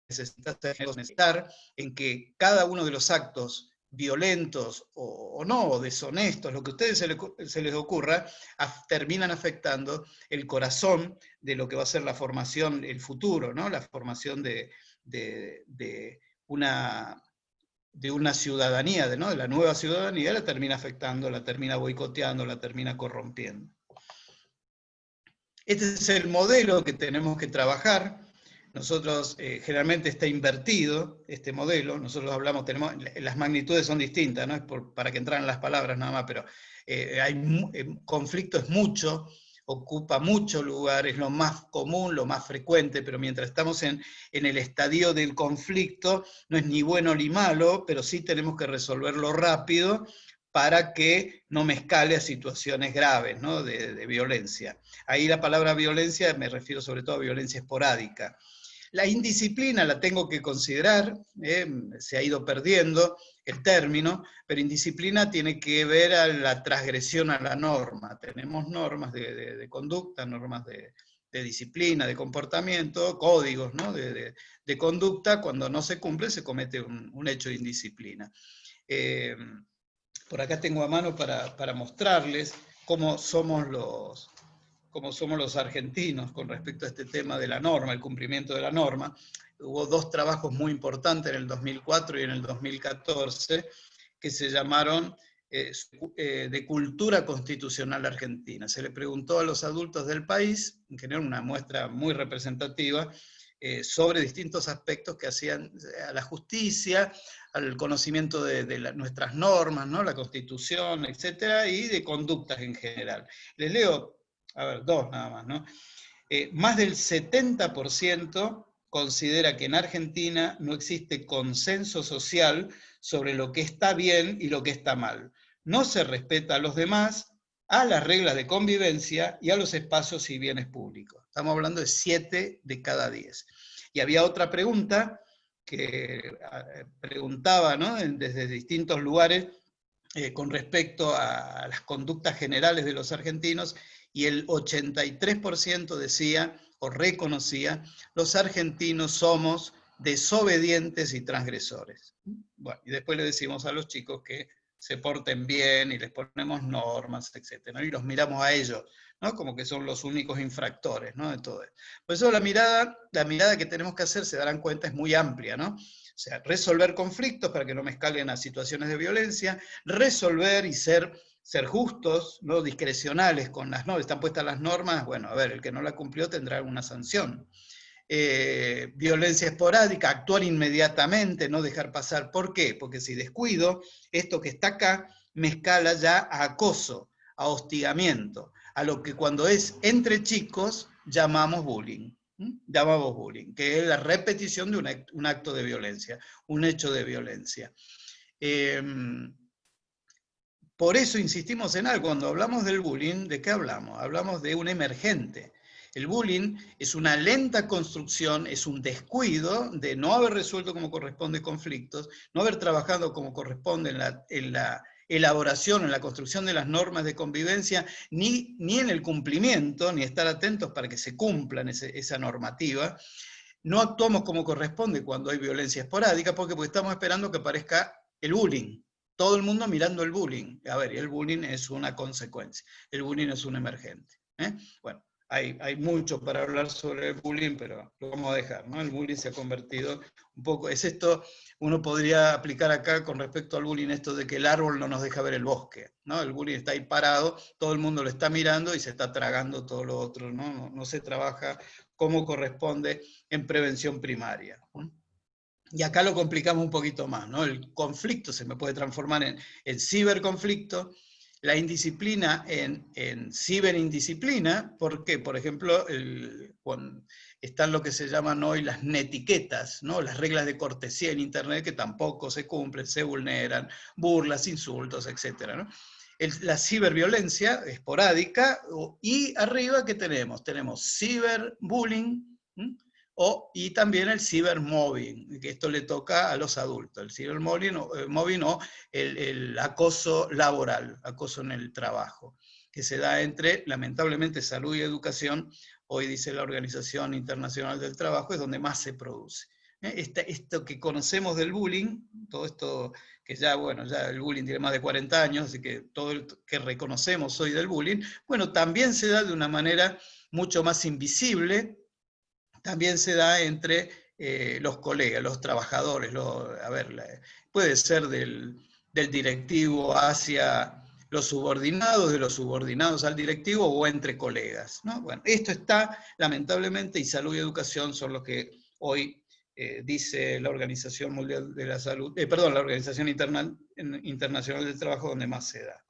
necesitar en que cada uno de los actos violentos o no, o deshonestos, lo que a ustedes se les ocurra, terminan afectando el corazón de lo que va a ser la formación, el futuro, ¿no? La formación de una ciudadanía, ¿no? De la nueva ciudadanía, la termina afectando, la termina boicoteando, la termina corrompiendo. Este es el modelo que tenemos que trabajar. Nosotros, generalmente está invertido este modelo, nosotros hablamos, las magnitudes son distintas, no es para que entraran las palabras nada más, pero conflicto es mucho, ocupa mucho lugar, es lo más común, lo más frecuente, pero mientras estamos en el estadio del conflicto, no es ni bueno ni malo, pero sí tenemos que resolverlo rápido para que no me escale a situaciones graves, ¿no? de violencia. Ahí la palabra violencia me refiero sobre todo a violencia esporádica. La indisciplina la tengo que considerar, se ha ido perdiendo el término, pero indisciplina tiene que ver a la transgresión a la norma. Tenemos normas de conducta, normas de disciplina, de comportamiento, códigos, ¿no? de conducta. Cuando no se cumple, se comete un hecho de indisciplina. Por acá tengo a mano para mostrarles cómo somos los argentinos con respecto a este tema de la norma, el cumplimiento de la norma. Hubo 2 trabajos muy importantes en el 2004 y en el 2014 que se llamaron de cultura constitucional argentina. Se le preguntó a los adultos del país, en general una muestra muy representativa, sobre distintos aspectos que hacían a la justicia, al conocimiento de nuestras normas, ¿no? La Constitución, etcétera, y de conductas en general. Les leo, a ver, 2 nada más, ¿no? Más del 70% considera que en Argentina no existe consenso social sobre lo que está bien y lo que está mal. No se respeta a los demás, a las reglas de convivencia y a los espacios y bienes públicos. Estamos hablando de 7 de cada 10. Y había otra pregunta que preguntaba, ¿no? Desde distintos lugares, con respecto a las conductas generales de los argentinos, y el 83% decía o reconocía: los argentinos somos desobedientes y transgresores. Bueno, y después le decimos a los chicos que se porten bien y les ponemos normas, etc. Y los miramos a ellos, ¿no? Como que son los únicos infractores, ¿no? De todo esto. Por eso la mirada que tenemos que hacer, se darán cuenta, es muy amplia, ¿no? O sea, resolver conflictos para que no me escalen a situaciones de violencia, resolver y ser justos, ¿no? Discrecionales con las normas. Están puestas las normas, bueno, a ver, el que no la cumplió tendrá alguna sanción. Violencia esporádica, actuar inmediatamente, no dejar pasar. ¿Por qué? Porque si descuido, esto que está acá me escala ya a acoso, a hostigamiento, a lo que cuando es entre chicos llamamos bullying. Llamamos bullying, que es la repetición de un acto de violencia, un hecho de violencia. Por eso insistimos en algo. Cuando hablamos del bullying, ¿de qué hablamos? Hablamos de un emergente. El bullying es una lenta construcción, es un descuido de no haber resuelto como corresponde conflictos, no haber trabajado como corresponde en la elaboración, en la construcción de las normas de convivencia, ni en el cumplimiento, ni estar atentos para que se cumplan esa normativa. No actuamos como corresponde cuando hay violencia esporádica, porque estamos esperando que aparezca el bullying. Todo el mundo mirando el bullying. A ver, el bullying es una consecuencia, el bullying es un emergente. Bueno, hay mucho para hablar sobre el bullying, pero lo vamos a dejar, ¿no? El bullying se ha convertido un poco, es esto, uno podría aplicar acá con respecto al bullying esto de que el árbol no nos deja ver el bosque, ¿no? El bullying está ahí parado, todo el mundo lo está mirando y se está tragando todo lo otro, ¿no? No se trabaja como corresponde en prevención primaria. Y acá lo complicamos un poquito más, ¿no? El conflicto se me puede transformar en ciberconflicto, la indisciplina en ciberindisciplina. ¿Por qué? Por ejemplo, están lo que se llaman hoy las netiquetas, ¿no? Las reglas de cortesía en Internet que tampoco se cumplen, se vulneran, burlas, insultos, etc., ¿no? La ciberviolencia esporádica, y arriba, ¿qué tenemos? Tenemos ciberbullying, y también el cibermobbing, que esto le toca a los adultos, el cibermobbing o el acoso laboral, acoso en el trabajo, que se da entre, lamentablemente, salud y educación. Hoy dice la Organización Internacional del Trabajo, es donde más se produce. Esto que conocemos del bullying, todo esto que ya, bueno, ya el bullying tiene más de 40 años, así que todo el que reconocemos hoy del bullying, bueno, también se da de una manera mucho más invisible. También se da entre los colegas, los trabajadores. Puede ser del directivo hacia los subordinados, de los subordinados al directivo, o entre colegas, ¿no? Bueno, esto está, lamentablemente, y salud y educación son los que hoy dice la Organización Mundial de la Salud, la Organización Internacional del Trabajo, donde más se da.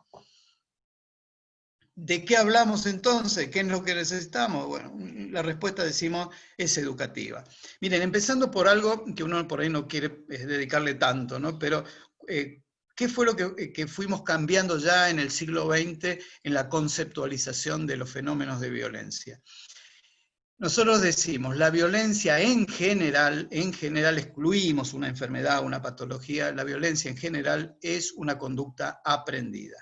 ¿De qué hablamos entonces? ¿Qué es lo que necesitamos? Bueno, la respuesta, decimos, es educativa. Miren, empezando por algo que uno por ahí no quiere dedicarle tanto, ¿no? Pero, ¿qué fue lo que fuimos cambiando ya en el siglo XX en la conceptualización de los fenómenos de violencia? Nosotros decimos, la violencia en general excluimos una enfermedad, una patología, la violencia en general es una conducta aprendida.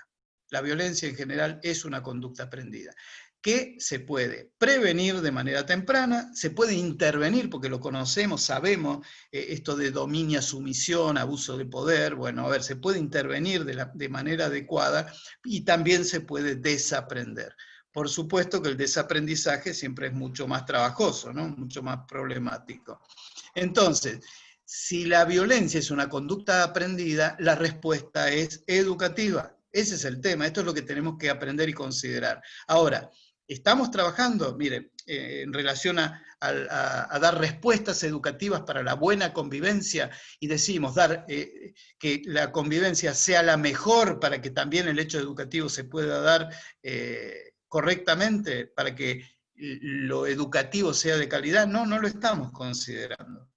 La violencia en general es una conducta aprendida, que se puede prevenir de manera temprana, se puede intervenir porque lo conocemos, sabemos, esto de dominio, sumisión, abuso de poder. Bueno, a ver, se puede intervenir de manera adecuada, y también se puede desaprender. Por supuesto que el desaprendizaje siempre es mucho más trabajoso, ¿no? Mucho más problemático. Entonces, si la violencia es una conducta aprendida, la respuesta es educativa. Ese es el tema, esto es lo que tenemos que aprender y considerar. Ahora, estamos trabajando, mire, en relación a dar respuestas educativas para la buena convivencia, y decimos que la convivencia sea la mejor para que también el hecho educativo se pueda dar correctamente, para que lo educativo sea de calidad. No lo estamos considerando.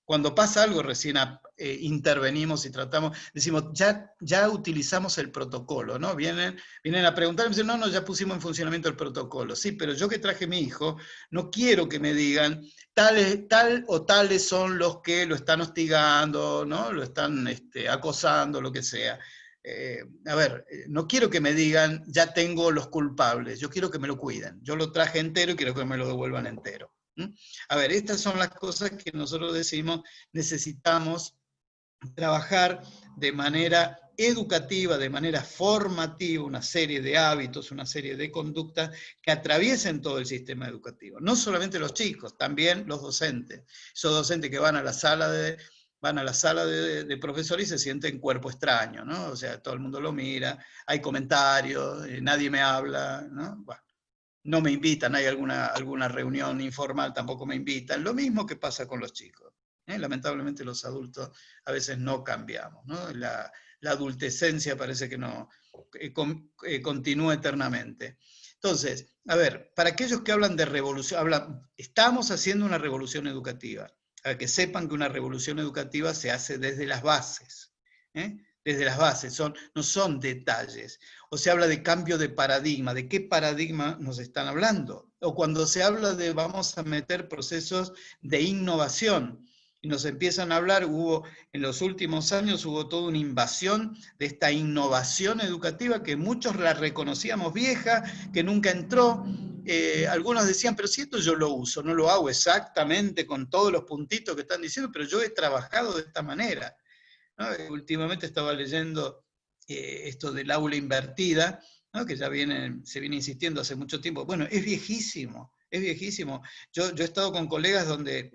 Cuando pasa algo, recién intervenimos y tratamos, decimos, ya utilizamos el protocolo, ¿no? Vienen a preguntar y me dicen, no, ya pusimos en funcionamiento el protocolo. Sí, pero yo que traje a mi hijo, no quiero que me digan, tal o tales son los que lo están hostigando, ¿no? Lo están acosando, lo que sea. a ver, no quiero que me digan, ya tengo los culpables, yo quiero que me lo cuiden. Yo lo traje entero y quiero que me lo devuelvan entero. A ver, estas son las cosas que nosotros decimos, necesitamos trabajar de manera educativa, de manera formativa, una serie de hábitos, una serie de conductas que atraviesen todo el sistema educativo. No solamente los chicos, también los docentes. Esos docentes que van a la sala de profesor y se sienten cuerpo extraño, ¿no? O sea, todo el mundo lo mira, hay comentarios, nadie me habla, ¿no? Bueno, no me invitan, hay alguna reunión informal, tampoco me invitan. Lo mismo que pasa con los chicos. Lamentablemente los adultos a veces no cambiamos, ¿no? La adultescencia parece que no continúa eternamente. Entonces, a ver, para aquellos que hablan de revolución, estamos haciendo una revolución educativa. Para que sepan que una revolución educativa se hace desde las bases, desde las bases, no son detalles. O se habla de cambio de paradigma, ¿de qué paradigma nos están hablando? O cuando se habla de vamos a meter procesos de innovación, y nos empiezan a hablar, en los últimos años hubo toda una invasión de esta innovación educativa que muchos la reconocíamos vieja, que nunca entró. Algunos decían, pero si esto yo lo uso, no lo hago exactamente con todos los puntitos que están diciendo, pero yo he trabajado de esta manera, ¿no? Últimamente estaba leyendo esto del aula invertida, ¿no? Que ya se viene insistiendo hace mucho tiempo. Bueno, es viejísimo. Es viejísimo. Yo he estado con colegas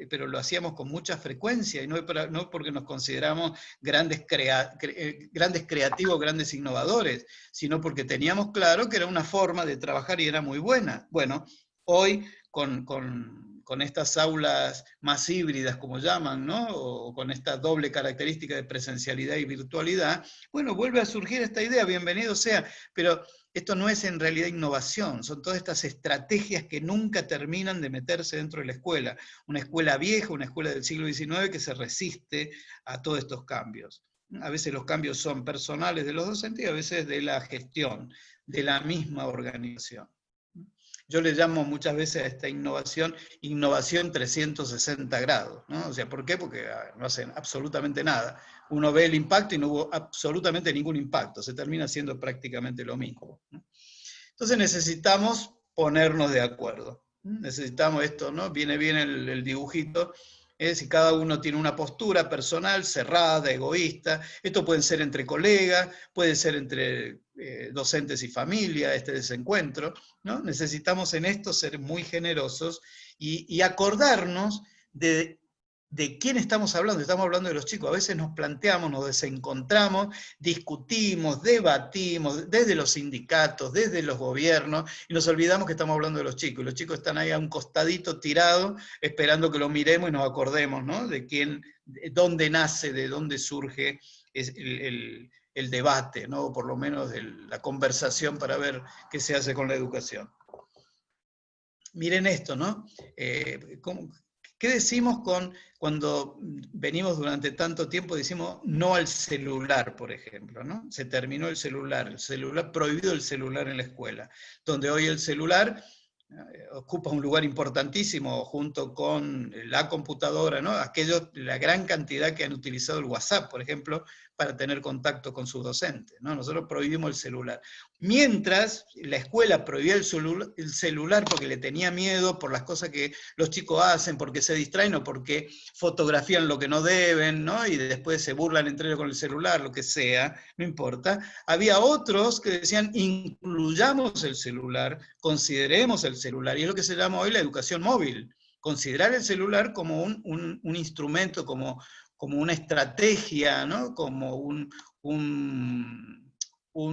pero lo hacíamos con mucha frecuencia, y no porque nos consideramos grandes creativos, grandes innovadores, sino porque teníamos claro que era una forma de trabajar y era muy buena. Bueno, hoy con estas aulas más híbridas, como llaman, ¿no? O con esta doble característica de presencialidad y virtualidad, bueno, vuelve a surgir esta idea, bienvenido sea, pero esto no es en realidad innovación, son todas estas estrategias que nunca terminan de meterse dentro de la escuela. Una escuela vieja, una escuela del siglo XIX que se resiste a todos estos cambios. A veces los cambios son personales de los docentes y a veces de la gestión, de la misma organización. Yo le llamo muchas veces a esta innovación 360 grados, ¿no? O sea, ¿por qué? Porque no hacen absolutamente nada. Uno ve el impacto y no hubo absolutamente ningún impacto, se termina haciendo prácticamente lo mismo, ¿no? Entonces necesitamos ponernos de acuerdo. Necesitamos esto, ¿no? Viene bien el dibujito, si cada uno tiene una postura personal, cerrada, egoísta. Esto puede ser entre colegas, puede ser entre docentes y familia, este desencuentro, ¿no? Necesitamos en esto ser muy generosos y acordarnos de quién estamos hablando de los chicos. A veces nos planteamos, nos desencontramos, discutimos, debatimos, desde los sindicatos, desde los gobiernos, y nos olvidamos que estamos hablando de los chicos, y los chicos están ahí a un costadito tirado, esperando que lo miremos y nos acordemos, ¿no? De dónde nace, de dónde surge el debate, ¿no? O por lo menos la conversación para ver qué se hace con la educación. Miren esto, ¿no? ¿Qué decimos cuando venimos durante tanto tiempo, decimos no al celular, por ejemplo, ¿no? Se terminó el celular, prohibido el celular en la escuela, donde hoy el celular ocupa un lugar importantísimo junto con la computadora, ¿no? La gran cantidad que han utilizado el WhatsApp, por ejemplo, para tener contacto con sus docentes, ¿no? Nosotros prohibimos el celular. Mientras la escuela prohibía el celular porque le tenía miedo por las cosas que los chicos hacen, porque se distraen o porque fotografían lo que no deben, ¿no? Y después se burlan entre ellos con el celular, lo que sea, no importa. Había otros que decían, incluyamos el celular, consideremos el celular, y es lo que se llama hoy la educación móvil. Considerar el celular como un instrumento, como una estrategia, ¿no? Como un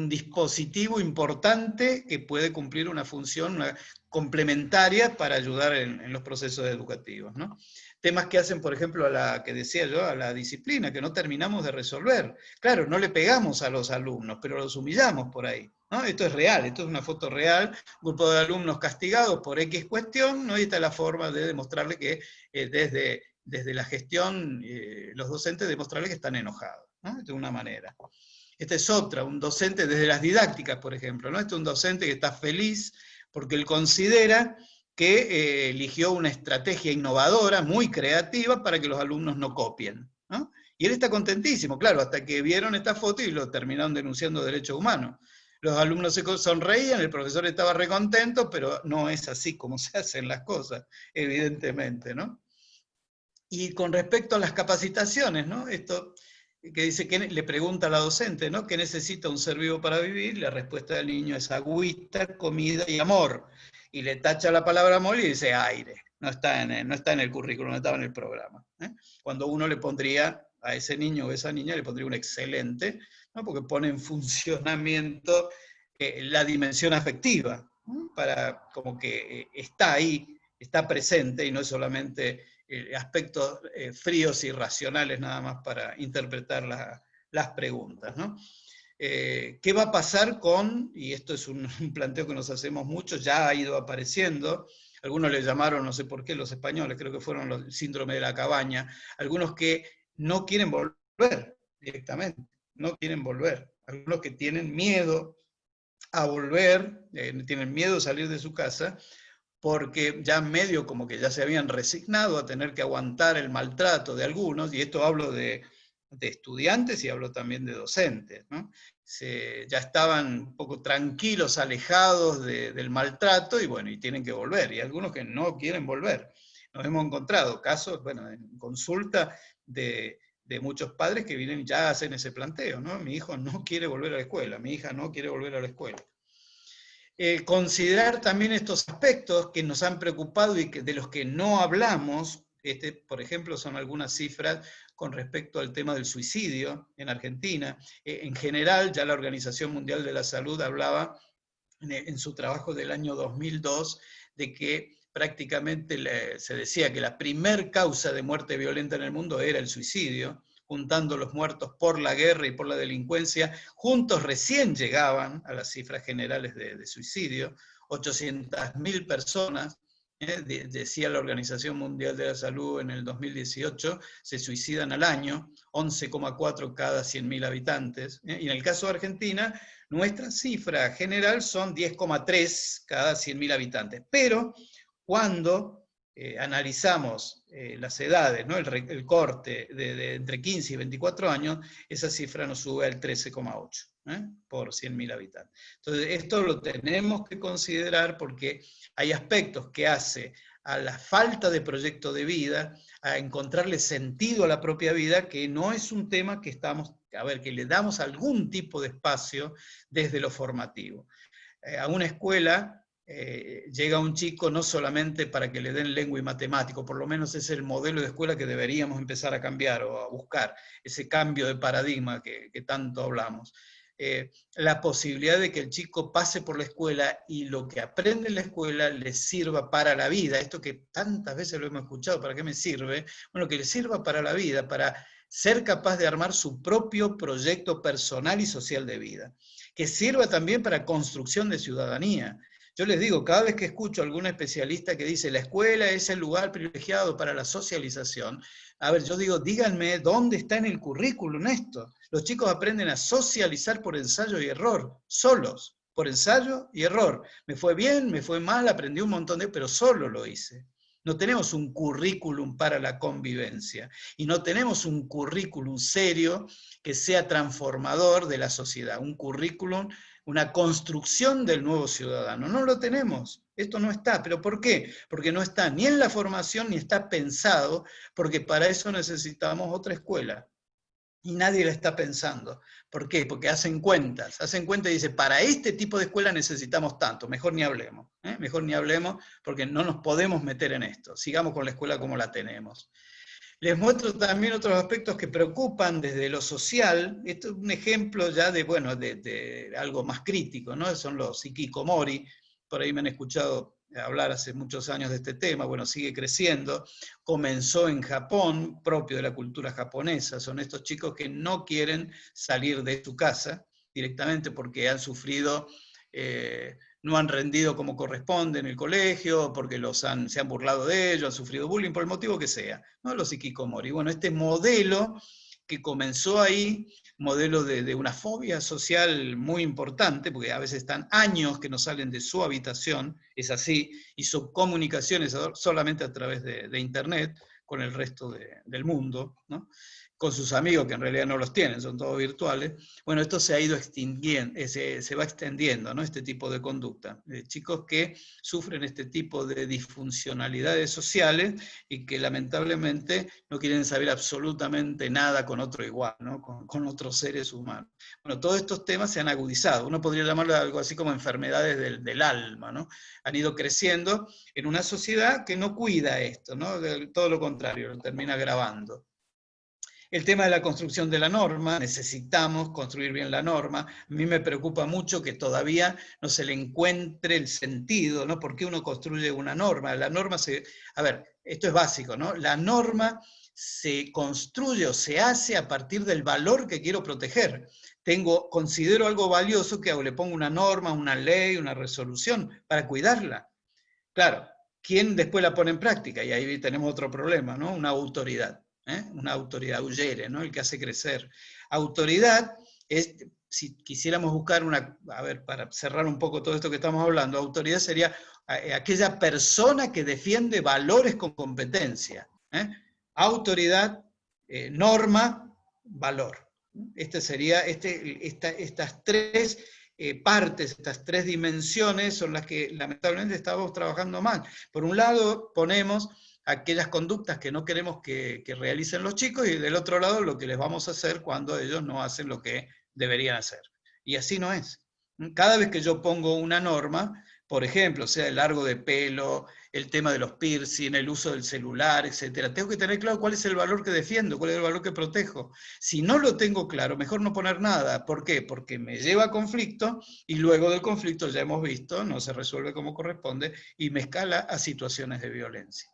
dispositivo importante que puede cumplir una función complementaria para ayudar en los procesos educativos, ¿no? Temas que hacen, por ejemplo, que decía yo, a la disciplina, que no terminamos de resolver. Claro, no le pegamos a los alumnos, pero los humillamos por ahí, ¿no? Esto es real, esto es una foto real, un grupo de alumnos castigados por X cuestión, ¿no? Y esta es la forma de demostrarle que desde la gestión, los docentes demostrarle que están enojados, ¿no? De una manera. Esta es otra, un docente desde las didácticas, por ejemplo, ¿no? Este es un docente que está feliz porque él considera que eligió una estrategia innovadora, muy creativa, para que los alumnos no copien, ¿no? Y él está contentísimo, claro, hasta que vieron esta foto y lo terminaron denunciando derechos humanos. Los alumnos se sonreían, el profesor estaba recontento, pero no es así como se hacen las cosas, evidentemente, ¿no? Y con respecto a las capacitaciones, ¿no? Esto que dice, que le pregunta a la docente, ¿no? ¿Qué necesita un ser vivo para vivir? La respuesta del niño es agüita, comida y amor. Y le tacha la palabra amor y dice aire. No está en el currículum, no estaba en el programa. Cuando uno le pondría a ese niño o esa niña, le pondría un excelente, ¿no? Porque pone en funcionamiento la dimensión afectiva, ¿no? Para como que está ahí, está presente y no es solamente aspectos fríos y racionales nada más para interpretar las preguntas, ¿no? ¿Qué va a pasar con, y esto es un planteo que nos hacemos mucho, ya ha ido apareciendo, algunos le llamaron, no sé por qué, los españoles, creo que fueron el síndrome de la cabaña, algunos que no quieren volver directamente, no quieren volver, algunos que tienen miedo a volver, tienen miedo a salir de su casa, porque ya medio como que ya se habían resignado a tener que aguantar el maltrato de algunos, y esto hablo de estudiantes y hablo también de docentes, ¿no? Ya estaban un poco tranquilos, alejados del maltrato, y bueno, y tienen que volver, y algunos que no quieren volver. Nos hemos encontrado casos, bueno, en consulta de muchos padres que vienen y ya hacen ese planteo, ¿no? Mi hijo no quiere volver a la escuela, mi hija no quiere volver a la escuela. Considerar también estos aspectos que nos han preocupado y de los que no hablamos, por ejemplo, son algunas cifras con respecto al tema del suicidio en Argentina. En general, ya la Organización Mundial de la Salud hablaba en su trabajo del año 2002 de que prácticamente se decía que la primer causa de muerte violenta en el mundo era el suicidio, juntando los muertos por la guerra y por la delincuencia, juntos recién llegaban a las cifras generales de suicidio, 800.000 personas, decía la Organización Mundial de la Salud en el 2018, se suicidan al año, 11,4 cada 100.000 habitantes, y en el caso de Argentina, nuestra cifra general son 10,3 cada 100.000 habitantes, pero cuando analizamos las edades, ¿no? el corte de entre 15 y 24 años, esa cifra nos sube al 13,8 por 100.000 habitantes. Entonces, esto lo tenemos que considerar porque hay aspectos que hace a la falta de proyecto de vida, a encontrarle sentido a la propia vida, que no es un tema que que le damos algún tipo de espacio desde lo formativo. A una escuela llega un chico no solamente para que le den lengua y matemático, por lo menos es el modelo de escuela que deberíamos empezar a cambiar o a buscar, ese cambio de paradigma que tanto hablamos. La posibilidad de que el chico pase por la escuela y lo que aprende en la escuela le sirva para la vida, esto que tantas veces lo hemos escuchado, ¿para qué me sirve? Bueno, que le sirva para la vida, para ser capaz de armar su propio proyecto personal y social de vida, que sirva también para construcción de ciudadanía. Yo les digo, cada vez que escucho a algún especialista que dice la escuela es el lugar privilegiado para la socialización, a ver, yo digo, díganme dónde está en el currículum esto. Los chicos aprenden a socializar por ensayo y error, solos, por ensayo y error. Me fue bien, me fue mal, aprendí un montón pero solo lo hice. No tenemos un currículum para la convivencia y no tenemos un currículum serio que sea transformador de la sociedad, un currículum, una construcción del nuevo ciudadano. No lo tenemos, esto no está. ¿Pero por qué? Porque no está ni en la formación ni está pensado, porque para eso necesitamos otra escuela. Y nadie la está pensando. ¿Por qué? Porque hacen cuentas y dicen, para este tipo de escuela necesitamos tanto, mejor ni hablemos, mejor ni hablemos porque no nos podemos meter en esto, sigamos con la escuela como la tenemos. Les muestro también otros aspectos que preocupan desde lo social. Esto es un ejemplo ya de algo más crítico, ¿no? Son los hikikomori. Por ahí me han escuchado hablar hace muchos años de este tema. Bueno, sigue creciendo. Comenzó en Japón, propio de la cultura japonesa. Son estos chicos que no quieren salir de su casa directamente porque han sufrido... no han rendido como corresponde en el colegio, porque se han burlado de ellos, han sufrido bullying, por el motivo que sea, ¿no? Los hikikomori. Bueno, este modelo que comenzó ahí, modelo de una fobia social muy importante, porque a veces están años que no salen de su habitación, es así, y su comunicación es solamente a través de Internet con el resto del mundo, ¿no? con sus amigos, que en realidad no los tienen, son todos virtuales. Bueno, esto se ha ido extinguiendo, se va extendiendo, ¿no? Este tipo de conducta. Chicos que sufren este tipo de disfuncionalidades sociales y que lamentablemente no quieren saber absolutamente nada con otro igual, ¿no? Con otros seres humanos. Bueno, todos estos temas se han agudizado. Uno podría llamarlo algo así como enfermedades del alma, ¿no? Han ido creciendo en una sociedad que no cuida esto, ¿no? Todo lo contrario, lo termina agravando. El tema de la construcción de la norma, necesitamos construir bien la norma. A mí me preocupa mucho que todavía no se le encuentre el sentido, ¿no? ¿Por qué uno construye una norma? La norma a ver, esto es básico, ¿no? La norma se construye o se hace a partir del valor que quiero proteger. Considero algo valioso que le pongo una norma, una ley, una resolución para cuidarla. Claro, ¿quién después la pone en práctica? Y ahí tenemos otro problema, ¿no? Una autoridad. Una autoridad, uyere, ¿no? El que hace crecer. Autoridad es, si quisiéramos buscar a ver, para cerrar un poco todo esto que estamos hablando, autoridad sería aquella persona que defiende valores con competencia. Autoridad, norma, valor. Estas tres partes, estas tres dimensiones son las que lamentablemente estamos trabajando mal. Por un lado ponemos aquellas conductas que no queremos que realicen los chicos, y del otro lado lo que les vamos a hacer cuando ellos no hacen lo que deberían hacer. Y así no es. Cada vez que yo pongo una norma, por ejemplo, sea el largo de pelo, el tema de los piercing, el uso del celular, etc., tengo que tener claro cuál es el valor que defiendo, cuál es el valor que protejo. Si no lo tengo claro, mejor no poner nada. ¿Por qué? Porque me lleva a conflicto, y luego del conflicto, ya hemos visto, no se resuelve como corresponde y me escala a situaciones de violencia.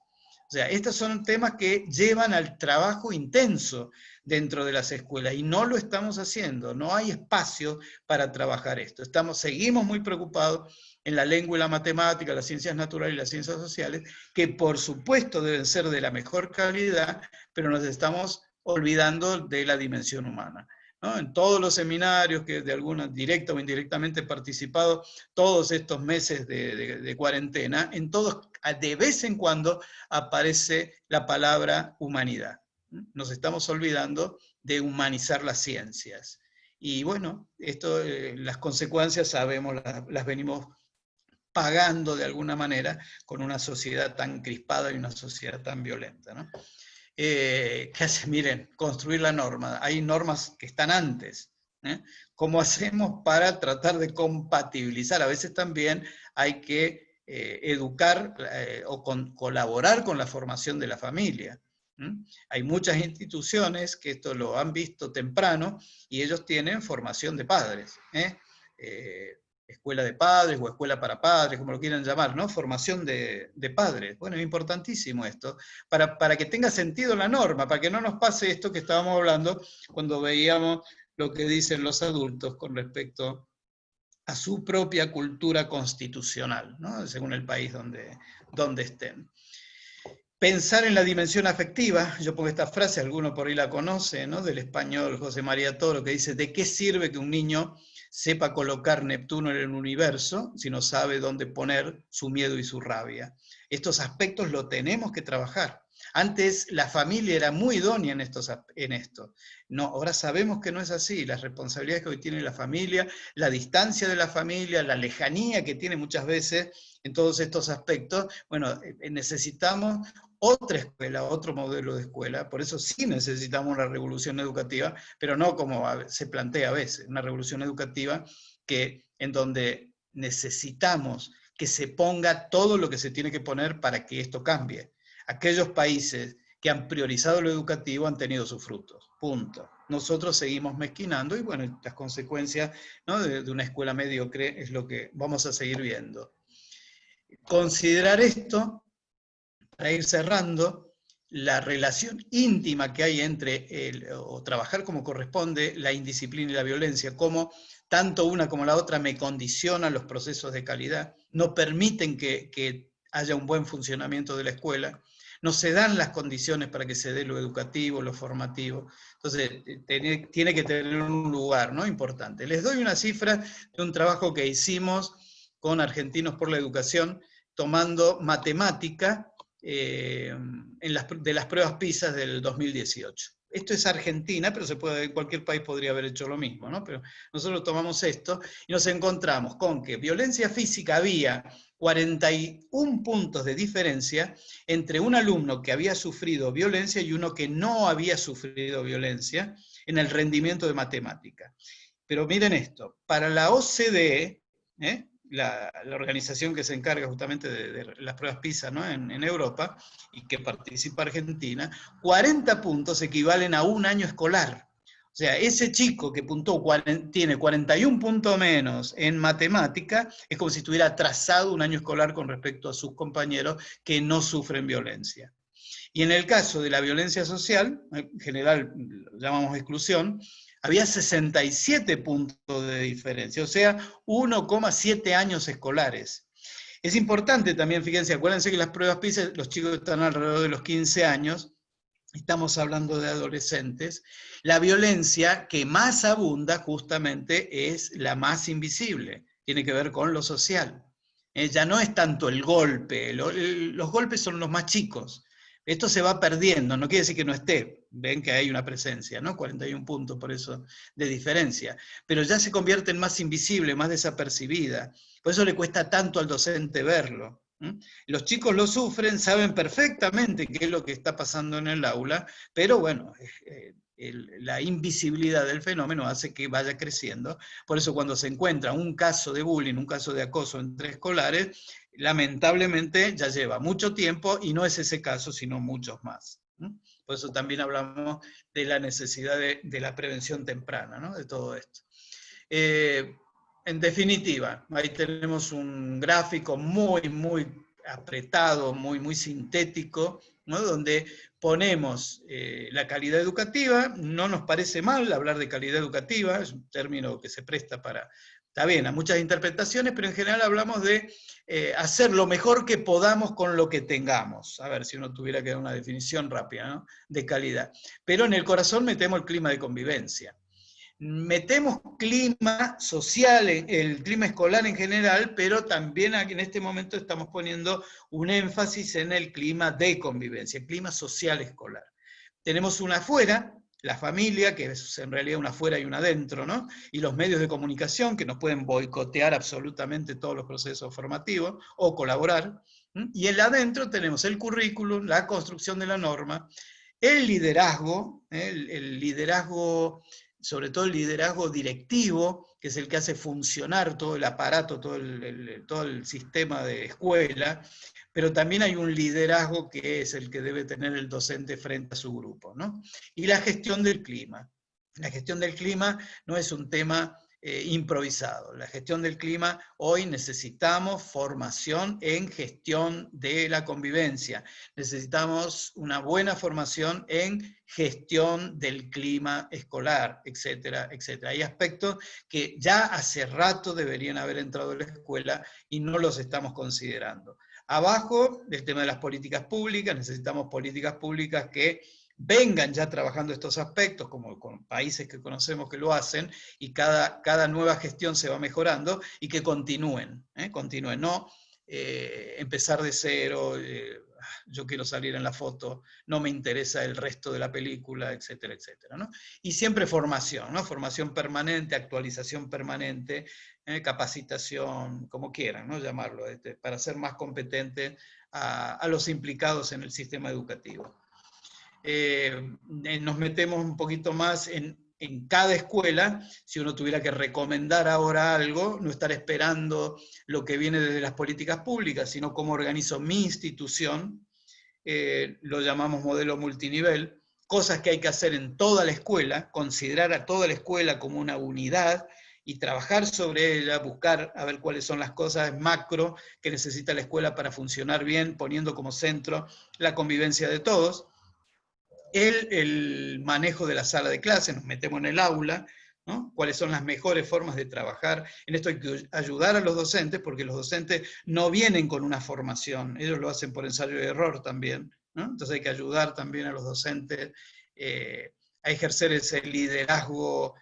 O sea, estos son temas que llevan al trabajo intenso dentro de las escuelas, y no lo estamos haciendo, no hay espacio para trabajar esto. Seguimos muy preocupados en la lengua y la matemática, las ciencias naturales y las ciencias sociales, que por supuesto deben ser de la mejor calidad, pero nos estamos olvidando de la dimensión humana, ¿no? En todos los seminarios que de alguna directa o indirectamente he participado todos estos meses de cuarentena, en todos de vez en cuando aparece la palabra humanidad. Nos estamos olvidando de humanizar las ciencias. Y bueno, las consecuencias sabemos, las venimos pagando de alguna manera con una sociedad tan crispada y una sociedad tan violenta, ¿no? ¿Qué hace? Miren, construir la norma. Hay normas que están antes. ¿Cómo hacemos para tratar de compatibilizar? A veces también hay que educar o colaborar con la formación de la familia. Hay muchas instituciones que esto lo han visto temprano, y ellos tienen formación de padres. Escuela de padres o escuela para padres, como lo quieran llamar, ¿no? Formación de padres. Bueno, es importantísimo esto, para que tenga sentido la norma, para que no nos pase esto que estábamos hablando cuando veíamos lo que dicen los adultos con respecto a su propia cultura constitucional, ¿no? Según el país donde estén. Pensar en la dimensión afectiva. Yo pongo esta frase, alguno por ahí la conoce, ¿no? Del español José María Toro, que dice: ¿de qué sirve que un niño sepa colocar Neptuno en el universo si no sabe dónde poner su miedo y su rabia? Estos aspectos lo tenemos que trabajar. Antes la familia era muy idónea en esto. No, ahora sabemos que no es así. Las responsabilidades que hoy tiene la familia, la distancia de la familia, la lejanía que tiene muchas veces en todos estos aspectos, bueno, necesitamos otra escuela, otro modelo de escuela. Por eso sí necesitamos una revolución educativa, pero no como se plantea a veces, una revolución educativa en donde necesitamos que se ponga todo lo que se tiene que poner para que esto cambie. Aquellos países que han priorizado lo educativo han tenido sus frutos, punto. Nosotros seguimos mezquinando, y bueno, las consecuencias, ¿no?, de una escuela mediocre es lo que vamos a seguir viendo. Considerar esto, para ir cerrando, la relación íntima que hay o trabajar como corresponde, la indisciplina y la violencia, cómo tanto una como la otra me condicionan los procesos de calidad, no permiten que haya un buen funcionamiento de la escuela, no se dan las condiciones para que se dé lo educativo, lo formativo. Entonces, tiene que tener un lugar, ¿no?, importante. Les doy una cifra de un trabajo que hicimos con Argentinos por la Educación, tomando matemática de las pruebas PISA del 2018. esto es Argentina, pero en cualquier país podría haber hecho lo mismo, ¿no? Pero nosotros tomamos esto y nos encontramos con que violencia física había 41 puntos de diferencia entre un alumno que había sufrido violencia y uno que no había sufrido violencia en el rendimiento de matemática. Pero miren esto, para la OCDE, la organización que se encarga justamente de las pruebas PISA, ¿no? en Europa, y que participa Argentina, 40 puntos equivalen a un año escolar. O sea, ese chico que tiene 41 puntos menos en matemática, es como si estuviera atrasado un año escolar con respecto a sus compañeros que no sufren violencia. Y en el caso de la violencia social, en general lo llamamos exclusión, había 67 puntos de diferencia, o sea, 1,7 años escolares. Es importante también, fíjense, acuérdense que las pruebas PISA, los chicos están alrededor de los 15 años, estamos hablando de adolescentes, la violencia que más abunda justamente es la más invisible, tiene que ver con lo social. Ya no es tanto el golpe, los golpes son los más chicos, esto se va perdiendo, no quiere decir que no esté, ven que hay una presencia, ¿no? 41 puntos por eso de diferencia, pero ya se convierte en más invisible, más desapercibida, por eso le cuesta tanto al docente verlo. Los chicos lo sufren, saben perfectamente qué es lo que está pasando en el aula, pero bueno, la invisibilidad del fenómeno hace que vaya creciendo. Por eso cuando se encuentra un caso de bullying, un caso de acoso entre escolares, lamentablemente ya lleva mucho tiempo y no es ese caso, sino muchos más. Por eso también hablamos de la necesidad de la prevención temprana, ¿no? De todo esto. En definitiva, ahí tenemos un gráfico muy apretado, muy sintético, ¿no? Donde ponemos la calidad educativa. No nos parece mal hablar de calidad educativa, es un término que se presta para, está bien, a muchas interpretaciones, pero en general hablamos de hacer lo mejor que podamos con lo que tengamos. A ver, si uno tuviera que dar una definición rápida, ¿no? De calidad. Pero en el corazón metemos el clima de convivencia. Metemos clima social, el clima escolar en general, pero también aquí en este momento estamos poniendo un énfasis en el clima de convivencia, el clima social escolar. Tenemos una afuera, la familia, que es en realidad una afuera y una adentro, ¿no? Y los medios de comunicación, que nos pueden boicotear absolutamente todos los procesos formativos o colaborar. Y en el adentro tenemos el currículum, la construcción de la norma, el liderazgo, el liderazgo, sobre todo el liderazgo directivo, que es el que hace funcionar todo el aparato, todo el sistema de escuela, pero también hay un liderazgo que es el que debe tener el docente frente a su grupo, ¿no? Y la gestión del clima. La gestión del clima no es un tema improvisado. La gestión del clima, hoy necesitamos formación en gestión de la convivencia. Necesitamos una buena formación en gestión del clima escolar, etcétera, etcétera. Hay aspectos que ya hace rato deberían haber entrado en la escuela y no los estamos considerando. Abajo del tema de las políticas públicas, necesitamos políticas públicas que vengan ya trabajando estos aspectos, como con países que conocemos que lo hacen, y cada nueva gestión se va mejorando, y que continúen, no empezar de cero, yo quiero salir en la foto, no me interesa el resto de la película, etcétera, etcétera, ¿no? Y siempre formación, ¿no? Formación permanente, actualización permanente, capacitación, como quieran, ¿no? Llamarlo, para ser más competente a los implicados en el sistema educativo. Nos metemos un poquito más en cada escuela. Si uno tuviera que recomendar ahora algo, no estar esperando lo que viene desde las políticas públicas, sino cómo organizo mi institución, lo llamamos modelo multinivel, cosas que hay que hacer en toda la escuela, considerar a toda la escuela como una unidad y trabajar sobre ella, buscar a ver cuáles son las cosas macro que necesita la escuela para funcionar bien, poniendo como centro la convivencia de todos. El manejo de la sala de clases, nos metemos en el aula, ¿no? Cuáles son las mejores formas de trabajar. En esto hay que ayudar a los docentes, porque los docentes no vienen con una formación, ellos lo hacen por ensayo y error también, ¿no? Entonces hay que ayudar también a los docentes a ejercer ese liderazgo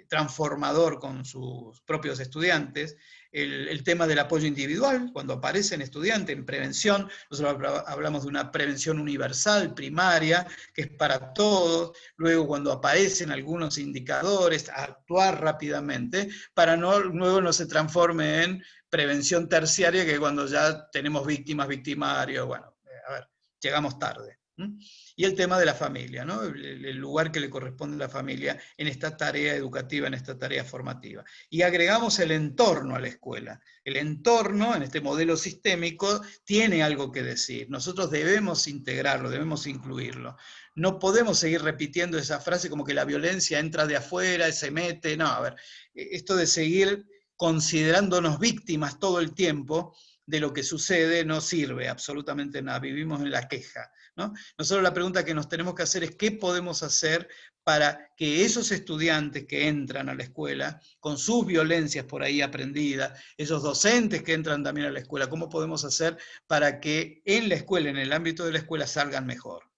transformador con sus propios estudiantes, el tema del apoyo individual, cuando aparecen estudiantes en prevención, nosotros hablamos de una prevención universal, primaria, que es para todos, luego cuando aparecen algunos indicadores, actuar rápidamente, para luego no se transforme en prevención terciaria, que cuando ya tenemos víctimas, victimarios, bueno, a ver, llegamos tarde. Y el tema de la familia, ¿no? El lugar que le corresponde a la familia en esta tarea educativa, en esta tarea formativa. Y agregamos el entorno a la escuela. El entorno, en este modelo sistémico, tiene algo que decir. Nosotros debemos integrarlo, debemos incluirlo. No podemos seguir repitiendo esa frase como que la violencia entra de afuera, se mete. No, a ver, esto de seguir considerándonos víctimas todo el tiempo de lo que sucede no sirve absolutamente nada. Vivimos en la queja, ¿no? Nosotros la pregunta que nos tenemos que hacer es qué podemos hacer para que esos estudiantes que entran a la escuela, con sus violencias por ahí aprendidas, esos docentes que entran también a la escuela, cómo podemos hacer para que en la escuela, en el ámbito de la escuela, salgan mejor.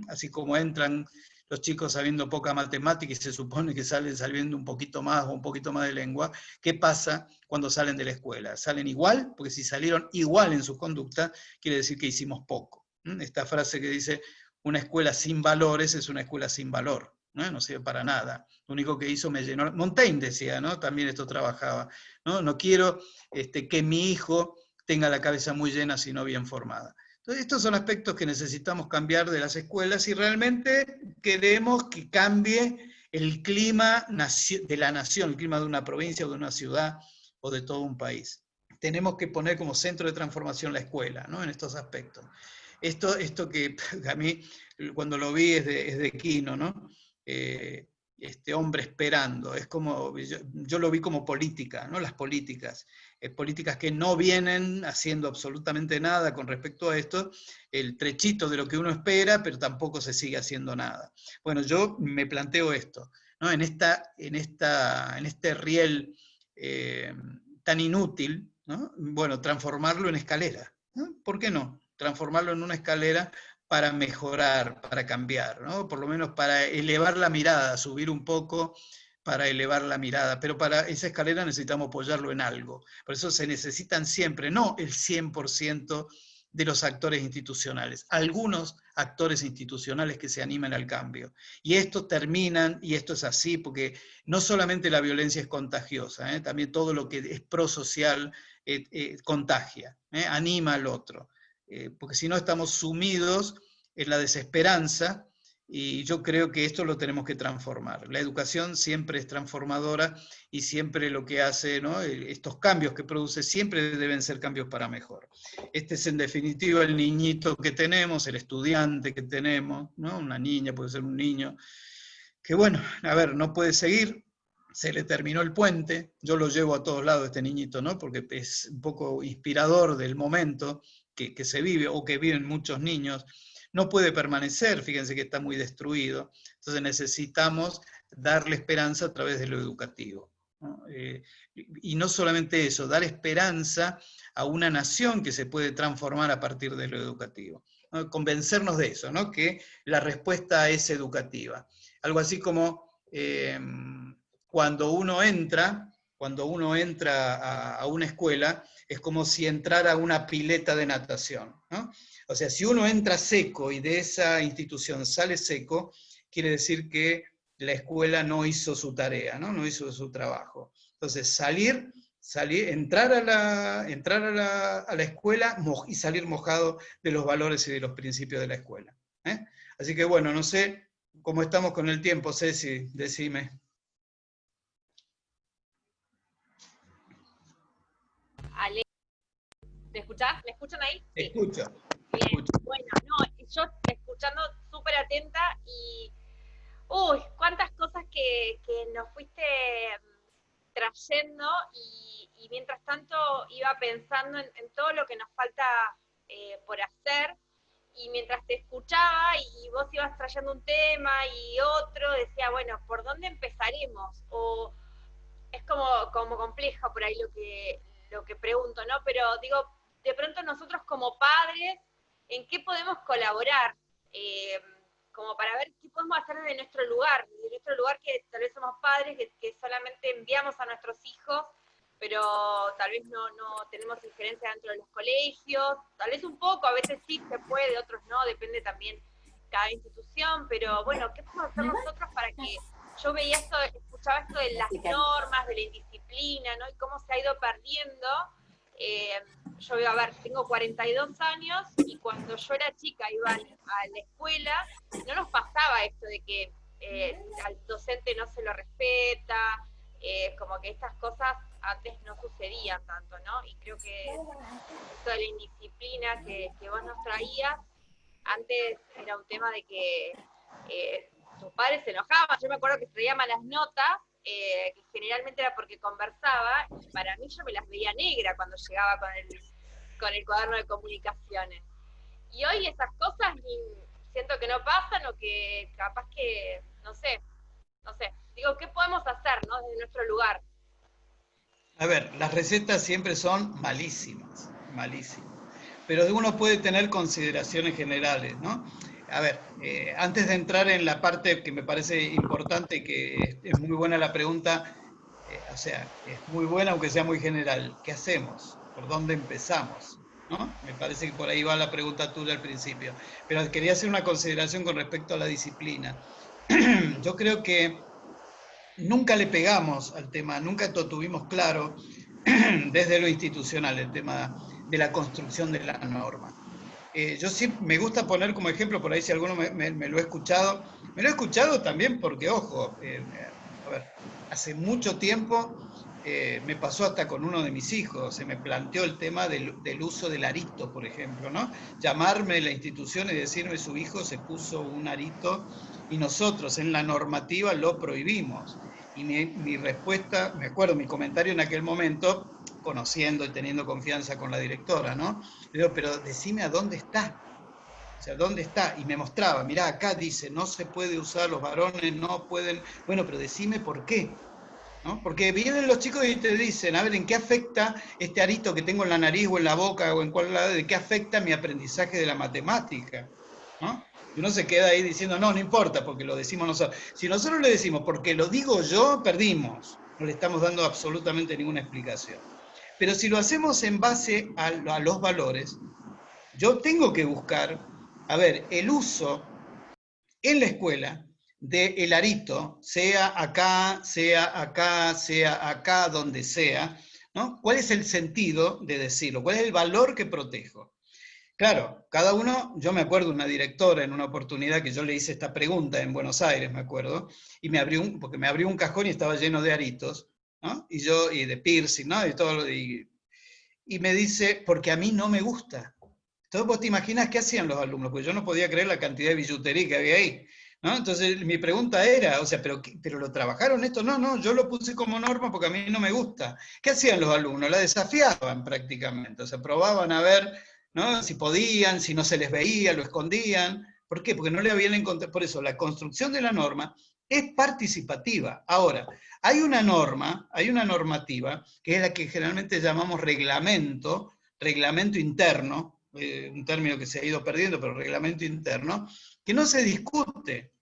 Así como entran los chicos sabiendo poca matemática y se supone que salen sabiendo un poquito más o un poquito más de lengua, ¿qué pasa cuando salen de la escuela? ¿Salen igual? Porque si salieron igual en su conducta, quiere decir que hicimos poco. Esta frase que dice, una escuela sin valores es una escuela sin valor, ¿no? No sirve para nada. Lo único que hizo me llenó. Montaigne decía, ¿no? También esto trabajaba, ¿no? No quiero que mi hijo tenga la cabeza muy llena, sino bien formada. Entonces, estos son aspectos que necesitamos cambiar de las escuelas y realmente queremos que cambie el clima de la nación, el clima de una provincia o de una ciudad o de todo un país. Tenemos que poner como centro de transformación la escuela, ¿no? En estos aspectos. Esto que a mí, cuando lo vi, es de Quino, ¿no? Este hombre esperando, es como, yo lo vi como política, ¿no? Las políticas que no vienen haciendo absolutamente nada con respecto a esto, el trechito de lo que uno espera, pero tampoco se sigue haciendo nada. Bueno, yo me planteo esto, ¿no? En este riel tan inútil, ¿no? Bueno, transformarlo en escalera, ¿no? ¿Por qué no? Transformarlo en una escalera para mejorar, para cambiar, ¿no? Por lo menos para elevar la mirada, subir un poco para elevar la mirada, pero para esa escalera necesitamos apoyarlo en algo. Por eso se necesitan siempre, no el 100% de los actores institucionales, algunos actores institucionales que se animen al cambio. Y esto terminan, y esto es así, porque no solamente la violencia es contagiosa, también todo lo que es prosocial contagia, anima al otro. Porque si no estamos sumidos en la desesperanza, y yo creo que esto lo tenemos que transformar. La educación siempre es transformadora y siempre lo que hace, ¿no? Estos cambios que produce siempre deben ser cambios para mejor. Este es en definitiva el niñito que tenemos, el estudiante que tenemos, ¿no? Una niña, puede ser un niño, que bueno, a ver, no puede seguir, se le terminó el puente, yo lo llevo a todos lados este niñito, ¿no? Porque es un poco inspirador del momento que se vive o que viven muchos niños. No puede permanecer, fíjense que está muy destruido, entonces necesitamos darle esperanza a través de lo educativo, ¿no? Y no solamente eso, dar esperanza a una nación que se puede transformar a partir de lo educativo, ¿no? Convencernos de eso, ¿no? Que la respuesta es educativa. Algo así como cuando uno entra a una escuela, es como si entrara a una pileta de natación, ¿no? O sea, si uno entra seco y de esa institución sale seco, quiere decir que la escuela no hizo su tarea, ¿no? No hizo su trabajo. Entonces, entrar a la escuela y salir mojado de los valores y de los principios de la escuela. Así que bueno, no sé cómo estamos con el tiempo, Ceci, decime. Ale, ¿te escuchás? ¿Me escuchan ahí? Te Sí. escucho. Bien, bueno, no, yo escuchando súper atenta y, uy, cuántas cosas que nos fuiste trayendo y mientras tanto iba pensando en todo lo que nos falta por hacer y mientras te escuchaba y vos ibas trayendo un tema y otro, decía, bueno, ¿por dónde empezaremos? O es como complejo por ahí lo que pregunto, ¿no? Pero digo, de pronto nosotros como padres, ¿en qué podemos colaborar? como para ver qué podemos hacer desde nuestro lugar que tal vez somos padres, que solamente enviamos a nuestros hijos, pero tal vez no tenemos injerencia dentro de los colegios, tal vez un poco, a veces sí se puede, otros no, depende también cada institución, pero bueno, ¿qué podemos hacer nosotros para que yo veía esto, escuchaba esto de las normas, de la indisciplina, ¿no? Y cómo se ha ido perdiendo. Yo, a ver, tengo 42 años y cuando yo era chica iba a la escuela, no nos pasaba esto de que al docente no se lo respeta, como que estas cosas antes no sucedían tanto, ¿no? Y creo que esto de la indisciplina que vos nos traías, antes era un tema de que tus padres se enojaban. Yo me acuerdo que traía malas notas, que generalmente era porque conversaba, y para mí yo me las veía negra cuando llegaba con el cuaderno de comunicaciones. Y hoy esas cosas siento que no pasan, o que capaz que, no sé, digo, ¿qué podemos hacer, no, desde nuestro lugar? A ver, las recetas siempre son malísimas, malísimas. Pero uno puede tener consideraciones generales, ¿no? A ver, antes de entrar en la parte que me parece importante, que es muy buena la pregunta, o sea, es muy buena aunque sea muy general. ¿Qué hacemos? ¿Por dónde empezamos? ¿No? Me parece que por ahí va la pregunta tuya al principio. Pero quería hacer una consideración con respecto a la disciplina. Yo creo que nunca le pegamos al tema, nunca lo tuvimos claro desde lo institucional, el tema de la construcción de la norma. Yo sí me gusta poner como ejemplo, por ahí si alguno me lo ha escuchado, me lo he escuchado también porque, ojo, a ver, hace mucho tiempo me pasó hasta con uno de mis hijos, se me planteó el tema del uso del arito, por ejemplo, ¿no? Llamarme la institución y decirme su hijo se puso un arito y nosotros en la normativa lo prohibimos. Y mi respuesta, me acuerdo, mi comentario en aquel momento, conociendo y teniendo confianza con la directora, ¿no? Le digo, pero decime a dónde está. O sea, ¿dónde está? Y me mostraba, mirá, acá dice, no se puede usar, los varones no pueden. Bueno, pero decime por qué. ¿No? Porque vienen los chicos y te dicen, a ver, ¿en qué afecta este arito que tengo en la nariz o en la boca o en cuál lado? ¿De qué afecta mi aprendizaje de la matemática? ¿No? Y uno se queda ahí diciendo, no, no importa, porque lo decimos nosotros. Si nosotros le decimos, porque lo digo yo, perdimos. No le estamos dando absolutamente ninguna explicación. Pero si lo hacemos en base a los valores, yo tengo que buscar, a ver, el uso en la escuela del arito, sea acá, sea acá, sea acá, donde sea, ¿no? ¿Cuál es el sentido de decirlo? ¿Cuál es el valor que protejo? Claro, cada uno, yo me acuerdo una directora en una oportunidad que yo le hice esta pregunta en Buenos Aires, me acuerdo, y porque me abrió un cajón y estaba lleno de aritos, ¿no? Y de piercing, ¿no? Y me dice, porque a mí no me gusta. Entonces vos te imaginas qué hacían los alumnos, porque yo no podía creer la cantidad de billutería que había ahí. ¿No? Entonces mi pregunta era, o sea, ¿pero lo trabajaron esto? No, no, yo lo puse como norma porque a mí no me gusta. ¿Qué hacían los alumnos? La desafiaban prácticamente, o sea, probaban a ver, ¿no? Si podían, si no se les veía, lo escondían. ¿Por qué? Porque no le habían encontrado. Por eso, la construcción de la norma es participativa. Ahora, hay una norma, hay una normativa, que es la que generalmente llamamos reglamento interno, un término que se ha ido perdiendo, pero reglamento interno, que no se discute.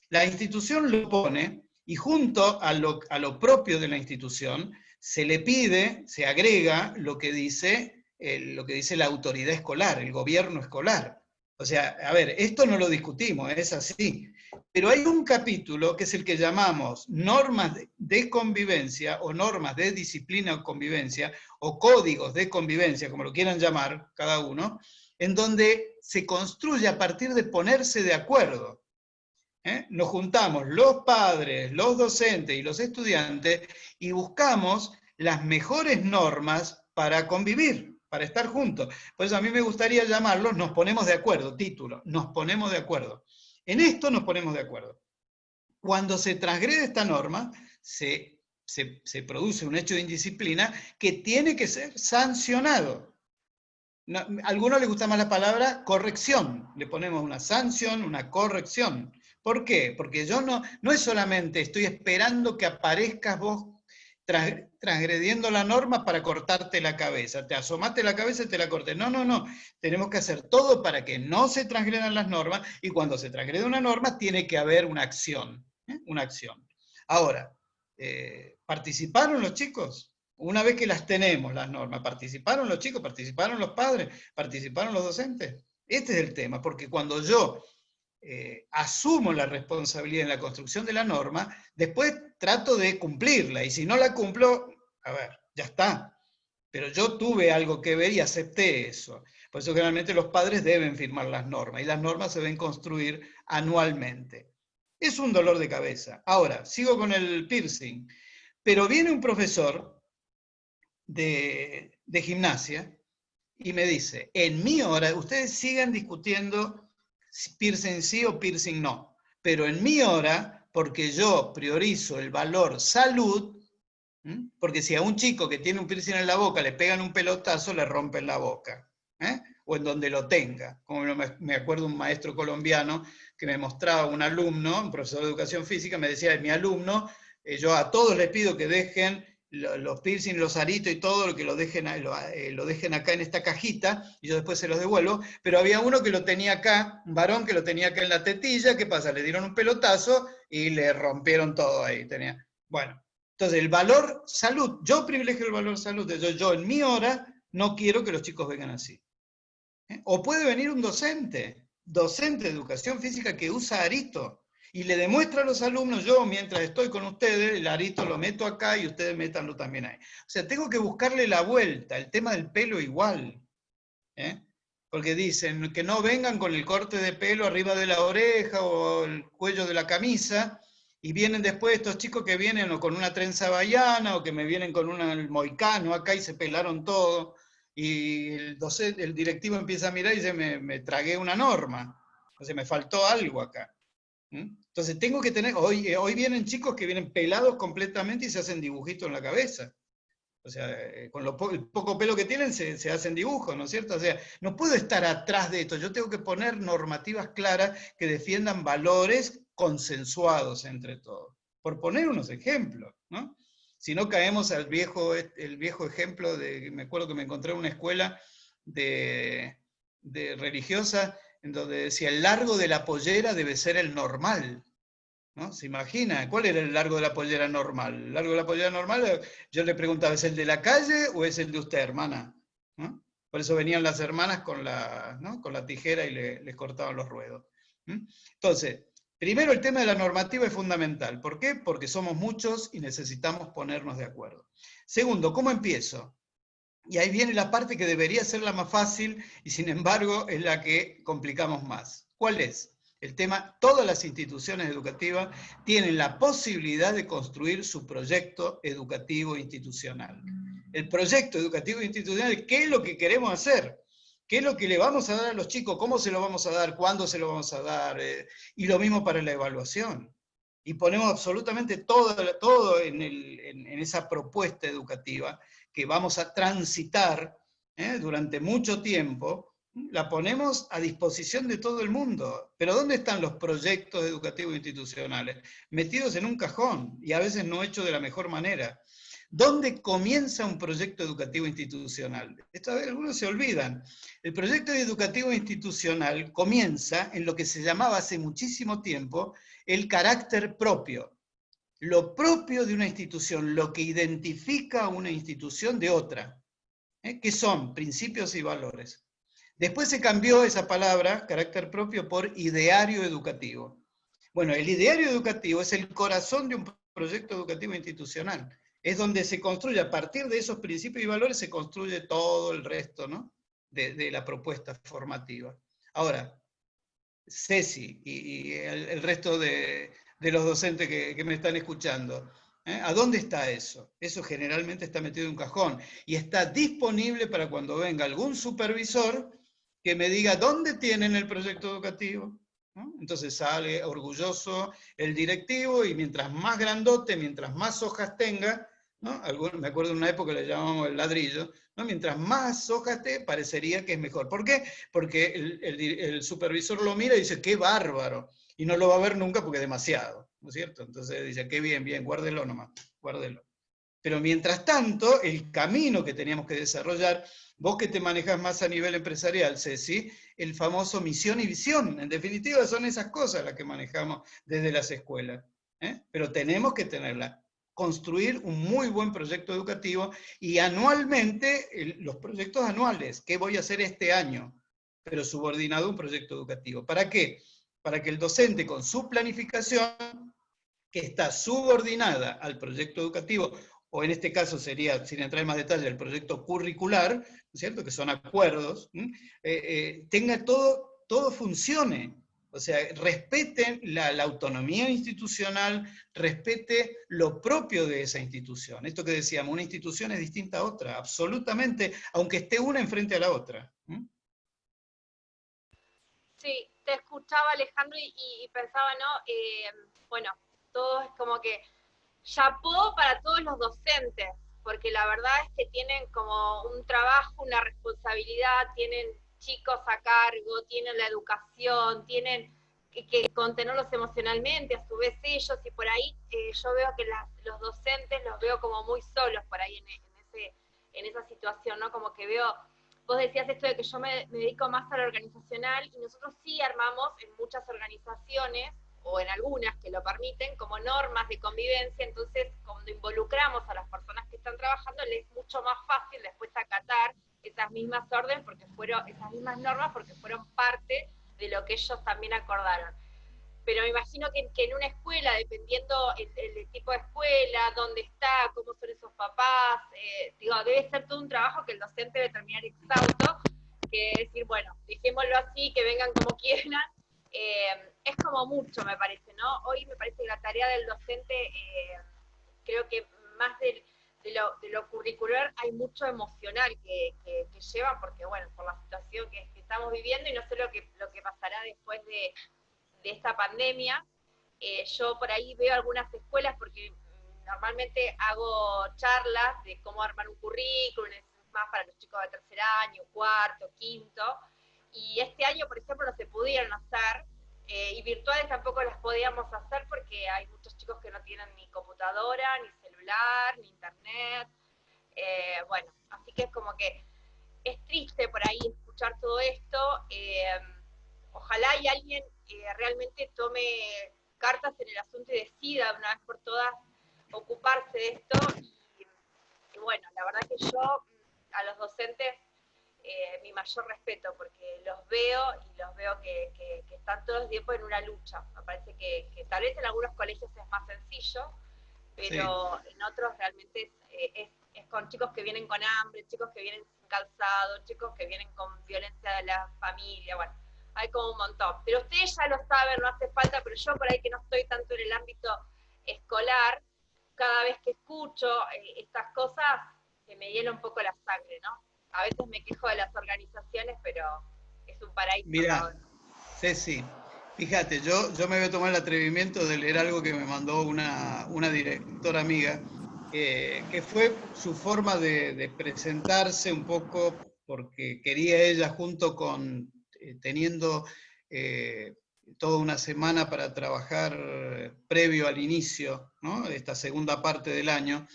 La institución lo pone y junto a lo propio de la institución se le pide, se agrega lo que dice la autoridad escolar, el gobierno escolar. O sea, a ver, esto no lo discutimos, es así. Pero hay un capítulo que es el que llamamos normas de convivencia o normas de disciplina o convivencia o códigos de convivencia, como lo quieran llamar cada uno, en donde se construye a partir de ponerse de acuerdo. Nos juntamos los padres, los docentes y los estudiantes y buscamos las mejores normas para convivir, para estar juntos. Por eso a mí me gustaría llamarlos nos ponemos de acuerdo, título, nos ponemos de acuerdo. En esto nos ponemos de acuerdo. Cuando se transgrede esta norma, se produce un hecho de indisciplina que tiene que ser sancionado. No, a algunos les gusta más la palabra corrección. Le ponemos una sanción, una corrección. ¿Por qué? Porque yo no es solamente estoy esperando que aparezcas vos transgrediendo la norma para cortarte la cabeza. Te asomaste la cabeza y te la corté. No, no, no. Tenemos que hacer todo para que no se transgredan las normas, y cuando se transgrede una norma tiene que haber una acción. Una acción. Ahora, ¿participaron los chicos? Una vez que las tenemos, las normas, ¿participaron los chicos? ¿Participaron los padres? ¿Participaron los docentes? Este es el tema, porque cuando yo asumo la responsabilidad en la construcción de la norma, después trato de cumplirla, y si no la cumplo, a ver, ya está. Pero yo tuve algo que ver y acepté eso. Por eso generalmente los padres deben firmar las normas, y las normas se deben construir anualmente. Es un dolor de cabeza. Ahora, sigo con el piercing. Pero viene un profesor de gimnasia y me dice, en mi hora, ustedes sigan discutiendo piercing sí o piercing no, pero en mi hora, porque yo priorizo el valor salud, porque si a un chico que tiene un piercing en la boca le pegan un pelotazo, le rompen la boca, o en donde lo tenga. Como me acuerdo un maestro colombiano que me mostraba un alumno, un profesor de educación física, me decía, mi alumno, yo a todos les pido que dejen los piercing, los aritos y todo, lo que lo dejen acá en esta cajita, y yo después se los devuelvo, pero había uno que lo tenía acá, un varón que lo tenía acá en la tetilla. ¿Qué pasa? Le dieron un pelotazo y le rompieron todo ahí. Bueno, entonces el valor salud, yo privilegio el valor salud, yo en mi hora no quiero que los chicos vengan así. O puede venir un docente de educación física que usa arito, y le demuestra a los alumnos, yo mientras estoy con ustedes, el arito lo meto acá y ustedes métanlo también ahí. O sea, tengo que buscarle la vuelta, el tema del pelo igual. Porque dicen que no vengan con el corte de pelo arriba de la oreja o el cuello de la camisa, y vienen después estos chicos que vienen o con una trenza havaiana o que me vienen con un moicano acá y se pelaron todo, y el directivo empieza a mirar y dice, me tragué una norma, o sea, me faltó algo acá. Entonces tengo que tener, hoy vienen chicos que vienen pelados completamente y se hacen dibujitos en la cabeza. O sea, con el poco pelo que tienen se hacen dibujos, ¿no es cierto? O sea, no puedo estar atrás de esto, yo tengo que poner normativas claras que defiendan valores consensuados entre todos. Por poner unos ejemplos, ¿no? Si no caemos al el viejo ejemplo me acuerdo que me encontré en una escuela de religiosa, en donde decía, el largo de la pollera debe ser el normal, ¿no? ¿Se imagina? ¿Cuál era el largo de la pollera normal? El largo de la pollera normal, yo le preguntaba, ¿es el de la calle o es el de usted, hermana? ¿No? Por eso venían las hermanas con la tijera y les cortaban los ruedos. Entonces, primero el tema de la normativa es fundamental. ¿Por qué? Porque somos muchos y necesitamos ponernos de acuerdo. Segundo, ¿cómo empiezo? Y ahí viene la parte que debería ser la más fácil y sin embargo es la que complicamos más. ¿Cuál es? El tema, todas las instituciones educativas tienen la posibilidad de construir su proyecto educativo institucional. El proyecto educativo institucional, ¿qué es lo que queremos hacer? ¿Qué es lo que le vamos a dar a los chicos? ¿Cómo se lo vamos a dar? ¿Cuándo se lo vamos a dar? Y lo mismo para la evaluación. Y ponemos absolutamente todo en esa propuesta educativa que vamos a transitar durante mucho tiempo, la ponemos a disposición de todo el mundo. Pero ¿dónde están los proyectos educativos institucionales? Metidos en un cajón y a veces no hechos de la mejor manera. ¿Dónde comienza un proyecto educativo institucional? Esto a ver, algunos se olvidan. El proyecto educativo institucional comienza en lo que se llamaba hace muchísimo tiempo el carácter propio. Lo propio de una institución, lo que identifica a una institución de otra, que son principios y valores. Después se cambió esa palabra, carácter propio, por ideario educativo. Bueno, el ideario educativo es el corazón de un proyecto educativo institucional. Es donde se construye, a partir de esos principios y valores, se construye todo el resto, ¿no? de la propuesta formativa. Ahora, Ceci y el resto de los docentes que me están escuchando, ¿a dónde está eso? Eso generalmente está metido en un cajón y está disponible para cuando venga algún supervisor que me diga dónde tienen el proyecto educativo, ¿no? Entonces sale orgulloso el directivo y mientras más grandote, mientras más hojas tenga, ¿no? Me acuerdo de una época le llamábamos el ladrillo, ¿no? Mientras más hojas te parecería que es mejor. ¿Por qué? Porque el supervisor lo mira y dice, qué bárbaro, y no lo va a ver nunca porque es demasiado, ¿no es cierto? Entonces dice, qué bien, bien, guárdelo nomás, guárdelo. Pero mientras tanto, el camino que teníamos que desarrollar, vos que te manejás más a nivel empresarial, Ceci, el famoso misión y visión. En definitiva, son esas cosas las que manejamos desde las escuelas. Pero tenemos que tenerla. Construir un muy buen proyecto educativo y anualmente, los proyectos anuales, ¿qué voy a hacer este año? Pero subordinado a un proyecto educativo. ¿Para qué? Para que el docente con su planificación, que está subordinada al proyecto educativo, o en este caso sería, sin entrar en más detalle, el proyecto curricular, ¿no es cierto?, que son acuerdos, tenga todo funcione. O sea, respeten la autonomía institucional, respete lo propio de esa institución. Esto que decíamos, una institución es distinta a otra, absolutamente, aunque esté una enfrente a la otra. Sí, te escuchaba Alejandro y pensaba, ¿no? Bueno, todo es como que chapó para todos los docentes, porque la verdad es que tienen como un trabajo, una responsabilidad, tienen chicos a cargo, tienen la educación, tienen que contenerlos emocionalmente, a su vez ellos, y por ahí yo veo que los docentes los veo como muy solos por ahí en esa situación, ¿no? Como que veo, vos decías esto de que yo me dedico más a lo organizacional, y nosotros sí armamos en muchas organizaciones, o en algunas que lo permiten, como normas de convivencia. Entonces cuando involucramos a las personas que están trabajando, les es mucho más fácil después acatar esas mismas órdenes, esas mismas normas, porque fueron parte de lo que ellos también acordaron. Pero me imagino que en una escuela, dependiendo el tipo de escuela, dónde está, cómo son esos papás, debe ser todo un trabajo que el docente debe terminar exhausto, que decir, bueno, dejémoslo así, que vengan como quieran. Es como mucho, me parece, ¿no? Hoy me parece que la tarea del docente, creo que más de lo curricular, hay mucho emocional que llevan, porque bueno, por la situación que estamos viviendo, y no sé lo que pasará después de esta pandemia. Yo por ahí veo algunas escuelas, porque normalmente hago charlas de cómo armar un currículum, es más para los chicos de tercer año, cuarto, quinto, y este año, por ejemplo, no se pudieron hacer, y virtuales tampoco las podíamos hacer porque hay muchos chicos que no tienen ni computadora, ni celular, ni internet. Bueno, así que es como que es triste por ahí escuchar todo esto. Ojalá y alguien realmente tome cartas en el asunto y decida de una vez por todas ocuparse de esto. Y bueno, la verdad que yo a los docentes mi mayor respeto, porque los veo que están todo el tiempo en una lucha. Me parece que tal vez en algunos colegios es más sencillo, pero sí, en otros realmente es con chicos que vienen con hambre, chicos que vienen sin calzado, chicos que vienen con violencia de la familia, bueno, hay como un montón. Pero ustedes ya lo saben, no hace falta, pero yo por ahí que no estoy tanto en el ámbito escolar, cada vez que escucho estas cosas, me hiela un poco la sangre, ¿no? A veces me quejo de las organizaciones, pero es un paraíso. Mira, Ceci, fíjate, yo me voy a tomar el atrevimiento de leer algo que me mandó una directora amiga, que fue su forma de presentarse un poco, porque quería ella, junto con teniendo toda una semana para trabajar previo al inicio, ¿no?, de esta segunda parte del año,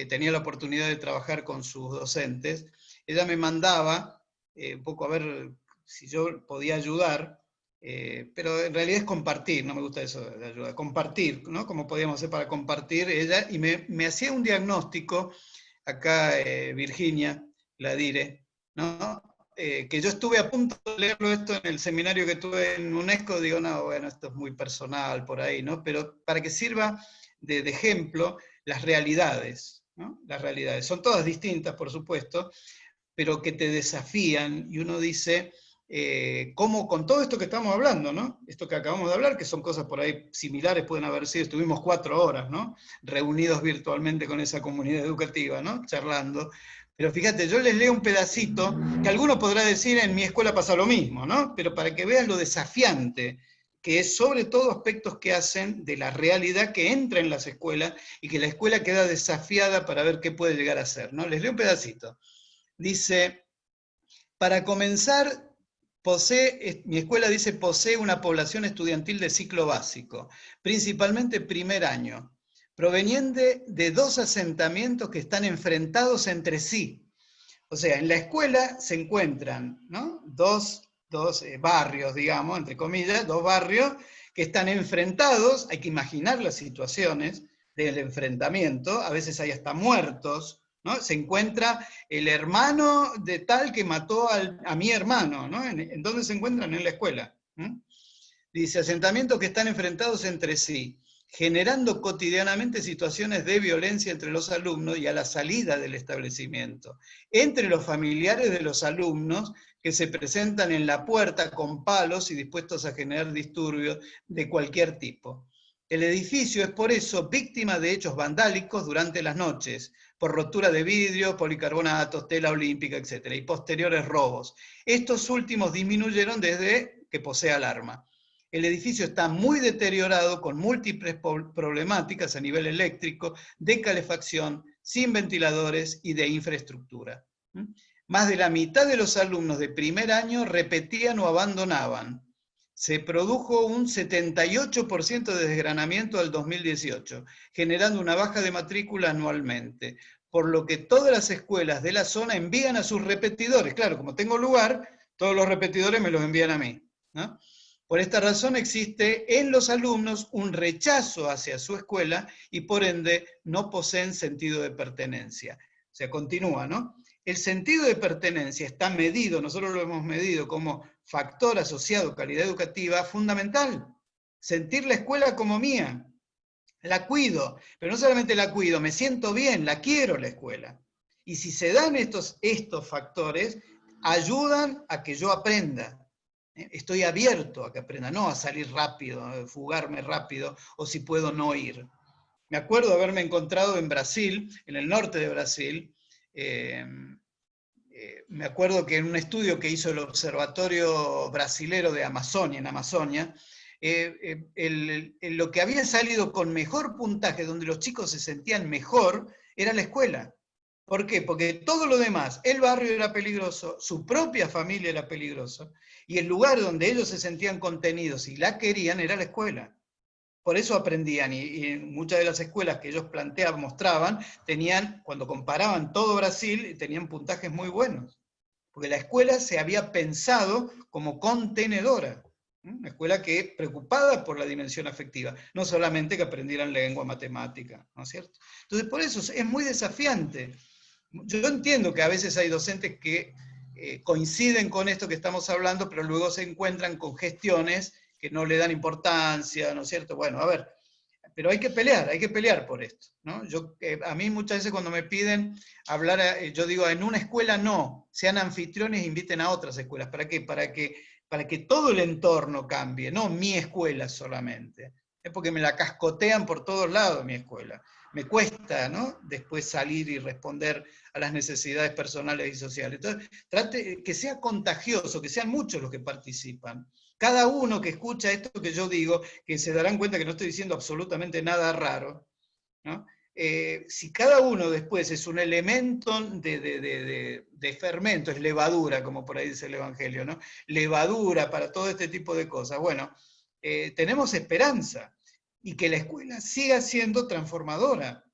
tenía la oportunidad de trabajar con sus docentes. Ella me mandaba un poco a ver si yo podía ayudar, pero en realidad es compartir, no me gusta eso de ayuda, compartir, ¿no? Cómo podíamos hacer para compartir ella, y me hacía un diagnóstico, acá Virginia, la dire, ¿no? Que yo estuve a punto de leerlo esto en el seminario que tuve en UNESCO, digo, no, bueno, esto es muy personal por ahí, ¿no? Pero para que sirva de ejemplo las realidades, ¿no? Las realidades, son todas distintas, por supuesto, pero que te desafían, y uno dice, cómo con todo esto que estamos hablando, ¿no? Esto que acabamos de hablar, que son cosas por ahí similares, pueden haber sido, estuvimos 4 horas, ¿no?, reunidos virtualmente con esa comunidad educativa, ¿no?, charlando. Pero fíjate, yo les leo un pedacito, que alguno podrá decir, en mi escuela pasa lo mismo, ¿no?, pero para que vean lo desafiante, que es sobre todo aspectos que hacen de la realidad que entra en las escuelas, y que la escuela queda desafiada para ver qué puede llegar a ser, ¿no? Les leo un pedacito. Dice, para comenzar, mi escuela dice, posee una población estudiantil de ciclo básico, principalmente primer año, proveniente de dos asentamientos que están enfrentados entre sí. O sea, en la escuela se encuentran, ¿no?, dos barrios, digamos, entre comillas, dos barrios que están enfrentados. Hay que imaginar las situaciones del enfrentamiento, a veces hay hasta muertos, ¿no? Se encuentra el hermano de tal que mató a mi hermano, ¿no? ¿En dónde se encuentran? En la escuela. Dice, asentamientos que están enfrentados entre sí, generando cotidianamente situaciones de violencia entre los alumnos y a la salida del establecimiento, entre los familiares de los alumnos que se presentan en la puerta con palos y dispuestos a generar disturbios de cualquier tipo. El edificio es por eso víctima de hechos vandálicos durante las noches, por rotura de vidrio, policarbonatos, tela olímpica, etc., y posteriores robos. Estos últimos disminuyeron desde que posee alarma. El edificio está muy deteriorado, con múltiples problemáticas a nivel eléctrico, de calefacción, sin ventiladores y de infraestructura. Más de la mitad de los alumnos de primer año repetían o abandonaban. Se produjo un 78% de desgranamiento al 2018, generando una baja de matrícula anualmente, por lo que todas las escuelas de la zona envían a sus repetidores. Claro, como tengo lugar, todos los repetidores me los envían a mí, ¿no? Por esta razón existe en los alumnos un rechazo hacia su escuela y por ende no poseen sentido de pertenencia. O sea, continúa, ¿no? El sentido de pertenencia está medido, nosotros lo hemos medido como factor asociado a calidad educativa fundamental. Sentir la escuela como mía. La cuido, pero no solamente la cuido, me siento bien, la quiero la escuela. Y si se dan estos factores, ayudan a que yo aprenda. Estoy abierto a que aprenda, no a salir rápido, a fugarme rápido, o si puedo no ir. Me acuerdo de haberme encontrado en Brasil, en el norte de Brasil, me acuerdo que en un estudio que hizo el Observatorio Brasilero de Amazonia, en Amazonia, lo que había salido con mejor puntaje, donde los chicos se sentían mejor, era la escuela. ¿Por qué? Porque todo lo demás, el barrio era peligroso, su propia familia era peligrosa, y el lugar donde ellos se sentían contenidos y la querían era la escuela. Por eso aprendían, y muchas de las escuelas que ellos mostraban, tenían, cuando comparaban todo Brasil, tenían puntajes muy buenos. Porque la escuela se había pensado como contenedora. Una escuela que preocupada por la dimensión afectiva, no solamente que aprendieran lengua, matemática, ¿no es cierto? Entonces, por eso es muy desafiante. Yo entiendo que a veces hay docentes que coinciden con esto que estamos hablando, pero luego se encuentran con gestiones que no le dan importancia, ¿no es cierto? Bueno, a ver, pero hay que pelear por esto, ¿no? A mí muchas veces cuando me piden hablar, yo digo, en una escuela no, sean anfitriones e inviten a otras escuelas. ¿Para qué? Para que todo el entorno cambie, no mi escuela solamente. Es porque me la cascotean por todos lados mi escuela. Me cuesta, ¿no?, después salir y responder a las necesidades personales y sociales. Entonces, trate que sea contagioso, que sean muchos los que participan. Cada uno que escucha esto que yo digo, que se darán cuenta que no estoy diciendo absolutamente nada raro, ¿no? Si cada uno después es un elemento de fermento, es levadura, como por ahí dice el Evangelio, ¿no? Levadura para todo este tipo de cosas. Bueno, tenemos esperanza y que la escuela siga siendo transformadora.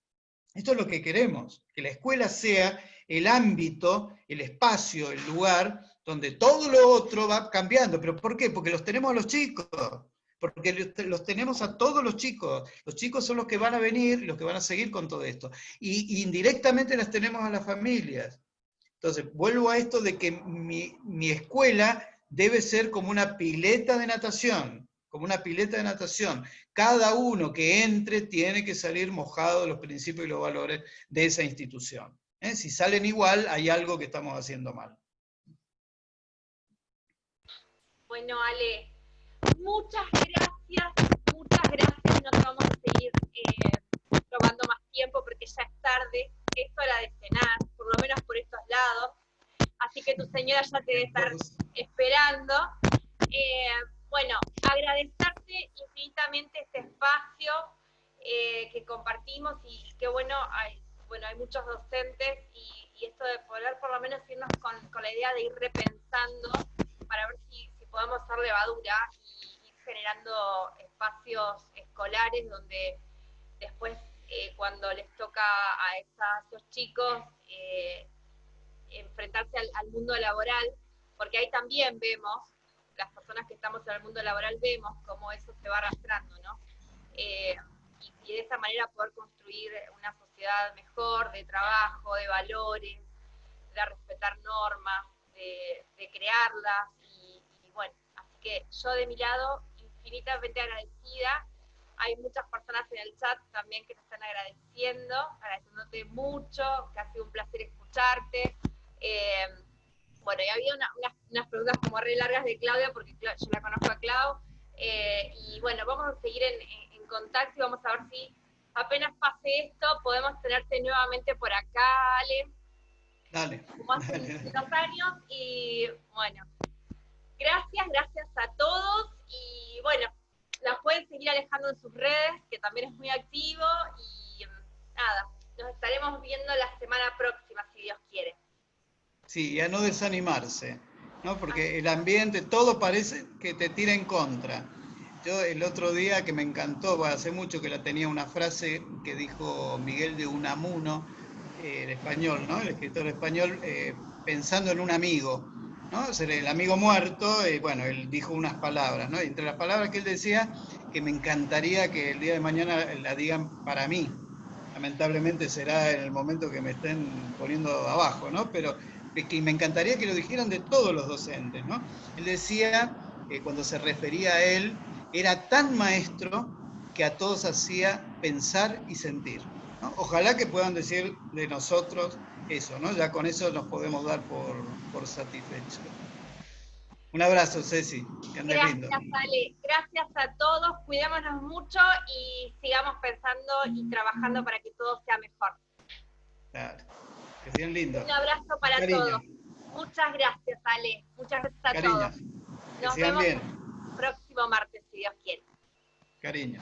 Esto es lo que queremos, que la escuela sea el ámbito, el espacio, el lugar donde todo lo otro va cambiando. ¿Pero por qué? Porque los tenemos a los chicos, porque los tenemos a todos los chicos. Los chicos son los que van a venir y los que van a seguir con todo esto. Y indirectamente las tenemos a las familias. Entonces, vuelvo a esto de que mi escuela debe ser como una pileta de natación, como una pileta de natación. Cada uno que entre tiene que salir mojado de los principios y los valores de esa institución. Si salen igual, hay algo que estamos haciendo mal. Bueno, Ale, muchas gracias. No te vamos a seguir robando más tiempo porque ya es tarde, es hora de cenar, por lo menos por estos lados. Así que tu señora ya te debe estar esperando. Bueno, agradecerte infinitamente este espacio que compartimos y que bueno, hay muchos docentes y esto de poder por lo menos irnos con la idea de ir repensando para ver si podemos hacer levadura y ir generando espacios escolares donde después cuando les toca a esos chicos enfrentarse al mundo laboral, porque ahí también vemos, las personas que estamos en el mundo laboral vemos cómo eso se va arrastrando, ¿no? Y de esa manera poder construir una sociedad mejor, de trabajo, de valores, de respetar normas, de crearlas, y bueno, así que yo de mi lado, infinitamente agradecida. Hay muchas personas en el chat también que te están agradeciéndote mucho, que ha sido un placer escucharte. Bueno, y había unas preguntas como re largas de Claudia, porque yo la conozco a Clau, y bueno, vamos a seguir en contacto y vamos a ver si apenas pase esto, podemos tenerte nuevamente por acá, Ale. Dale. Como hace unos años, y bueno, gracias a todos, y bueno, las pueden seguir Alejandro en sus redes, que también es muy activo, y nada, nos estaremos viendo la semana próxima, si Dios quiere. Sí, y a no desanimarse, ¿no? Porque el ambiente, todo parece que te tira en contra. Yo el otro día, que me encantó, hace mucho que la tenía, una frase que dijo Miguel de Unamuno, el español, ¿no? El escritor español, pensando en un amigo, ¿no? El amigo muerto, bueno, él dijo unas palabras, ¿no? Y entre las palabras que él decía, que me encantaría que el día de mañana la digan para mí. Lamentablemente será en el momento que me estén poniendo abajo, ¿no? Pero que me encantaría que lo dijeran de todos los docentes, ¿no? Él decía, cuando se refería a él, era tan maestro que a todos hacía pensar y sentir, ¿no? Ojalá que puedan decir de nosotros eso, ¿no? Ya con eso nos podemos dar por satisfechos. Un abrazo, Ceci, que andes lindo. Gracias, Ale. Gracias a todos. Cuidémonos mucho y sigamos pensando y trabajando para que todo sea mejor. Claro. Que sean lindos. Un abrazo para todos. Muchas gracias, Ale. Muchas gracias a todos. Que Nos sigan vemos bien. el próximo martes, si Dios quiere. Cariño.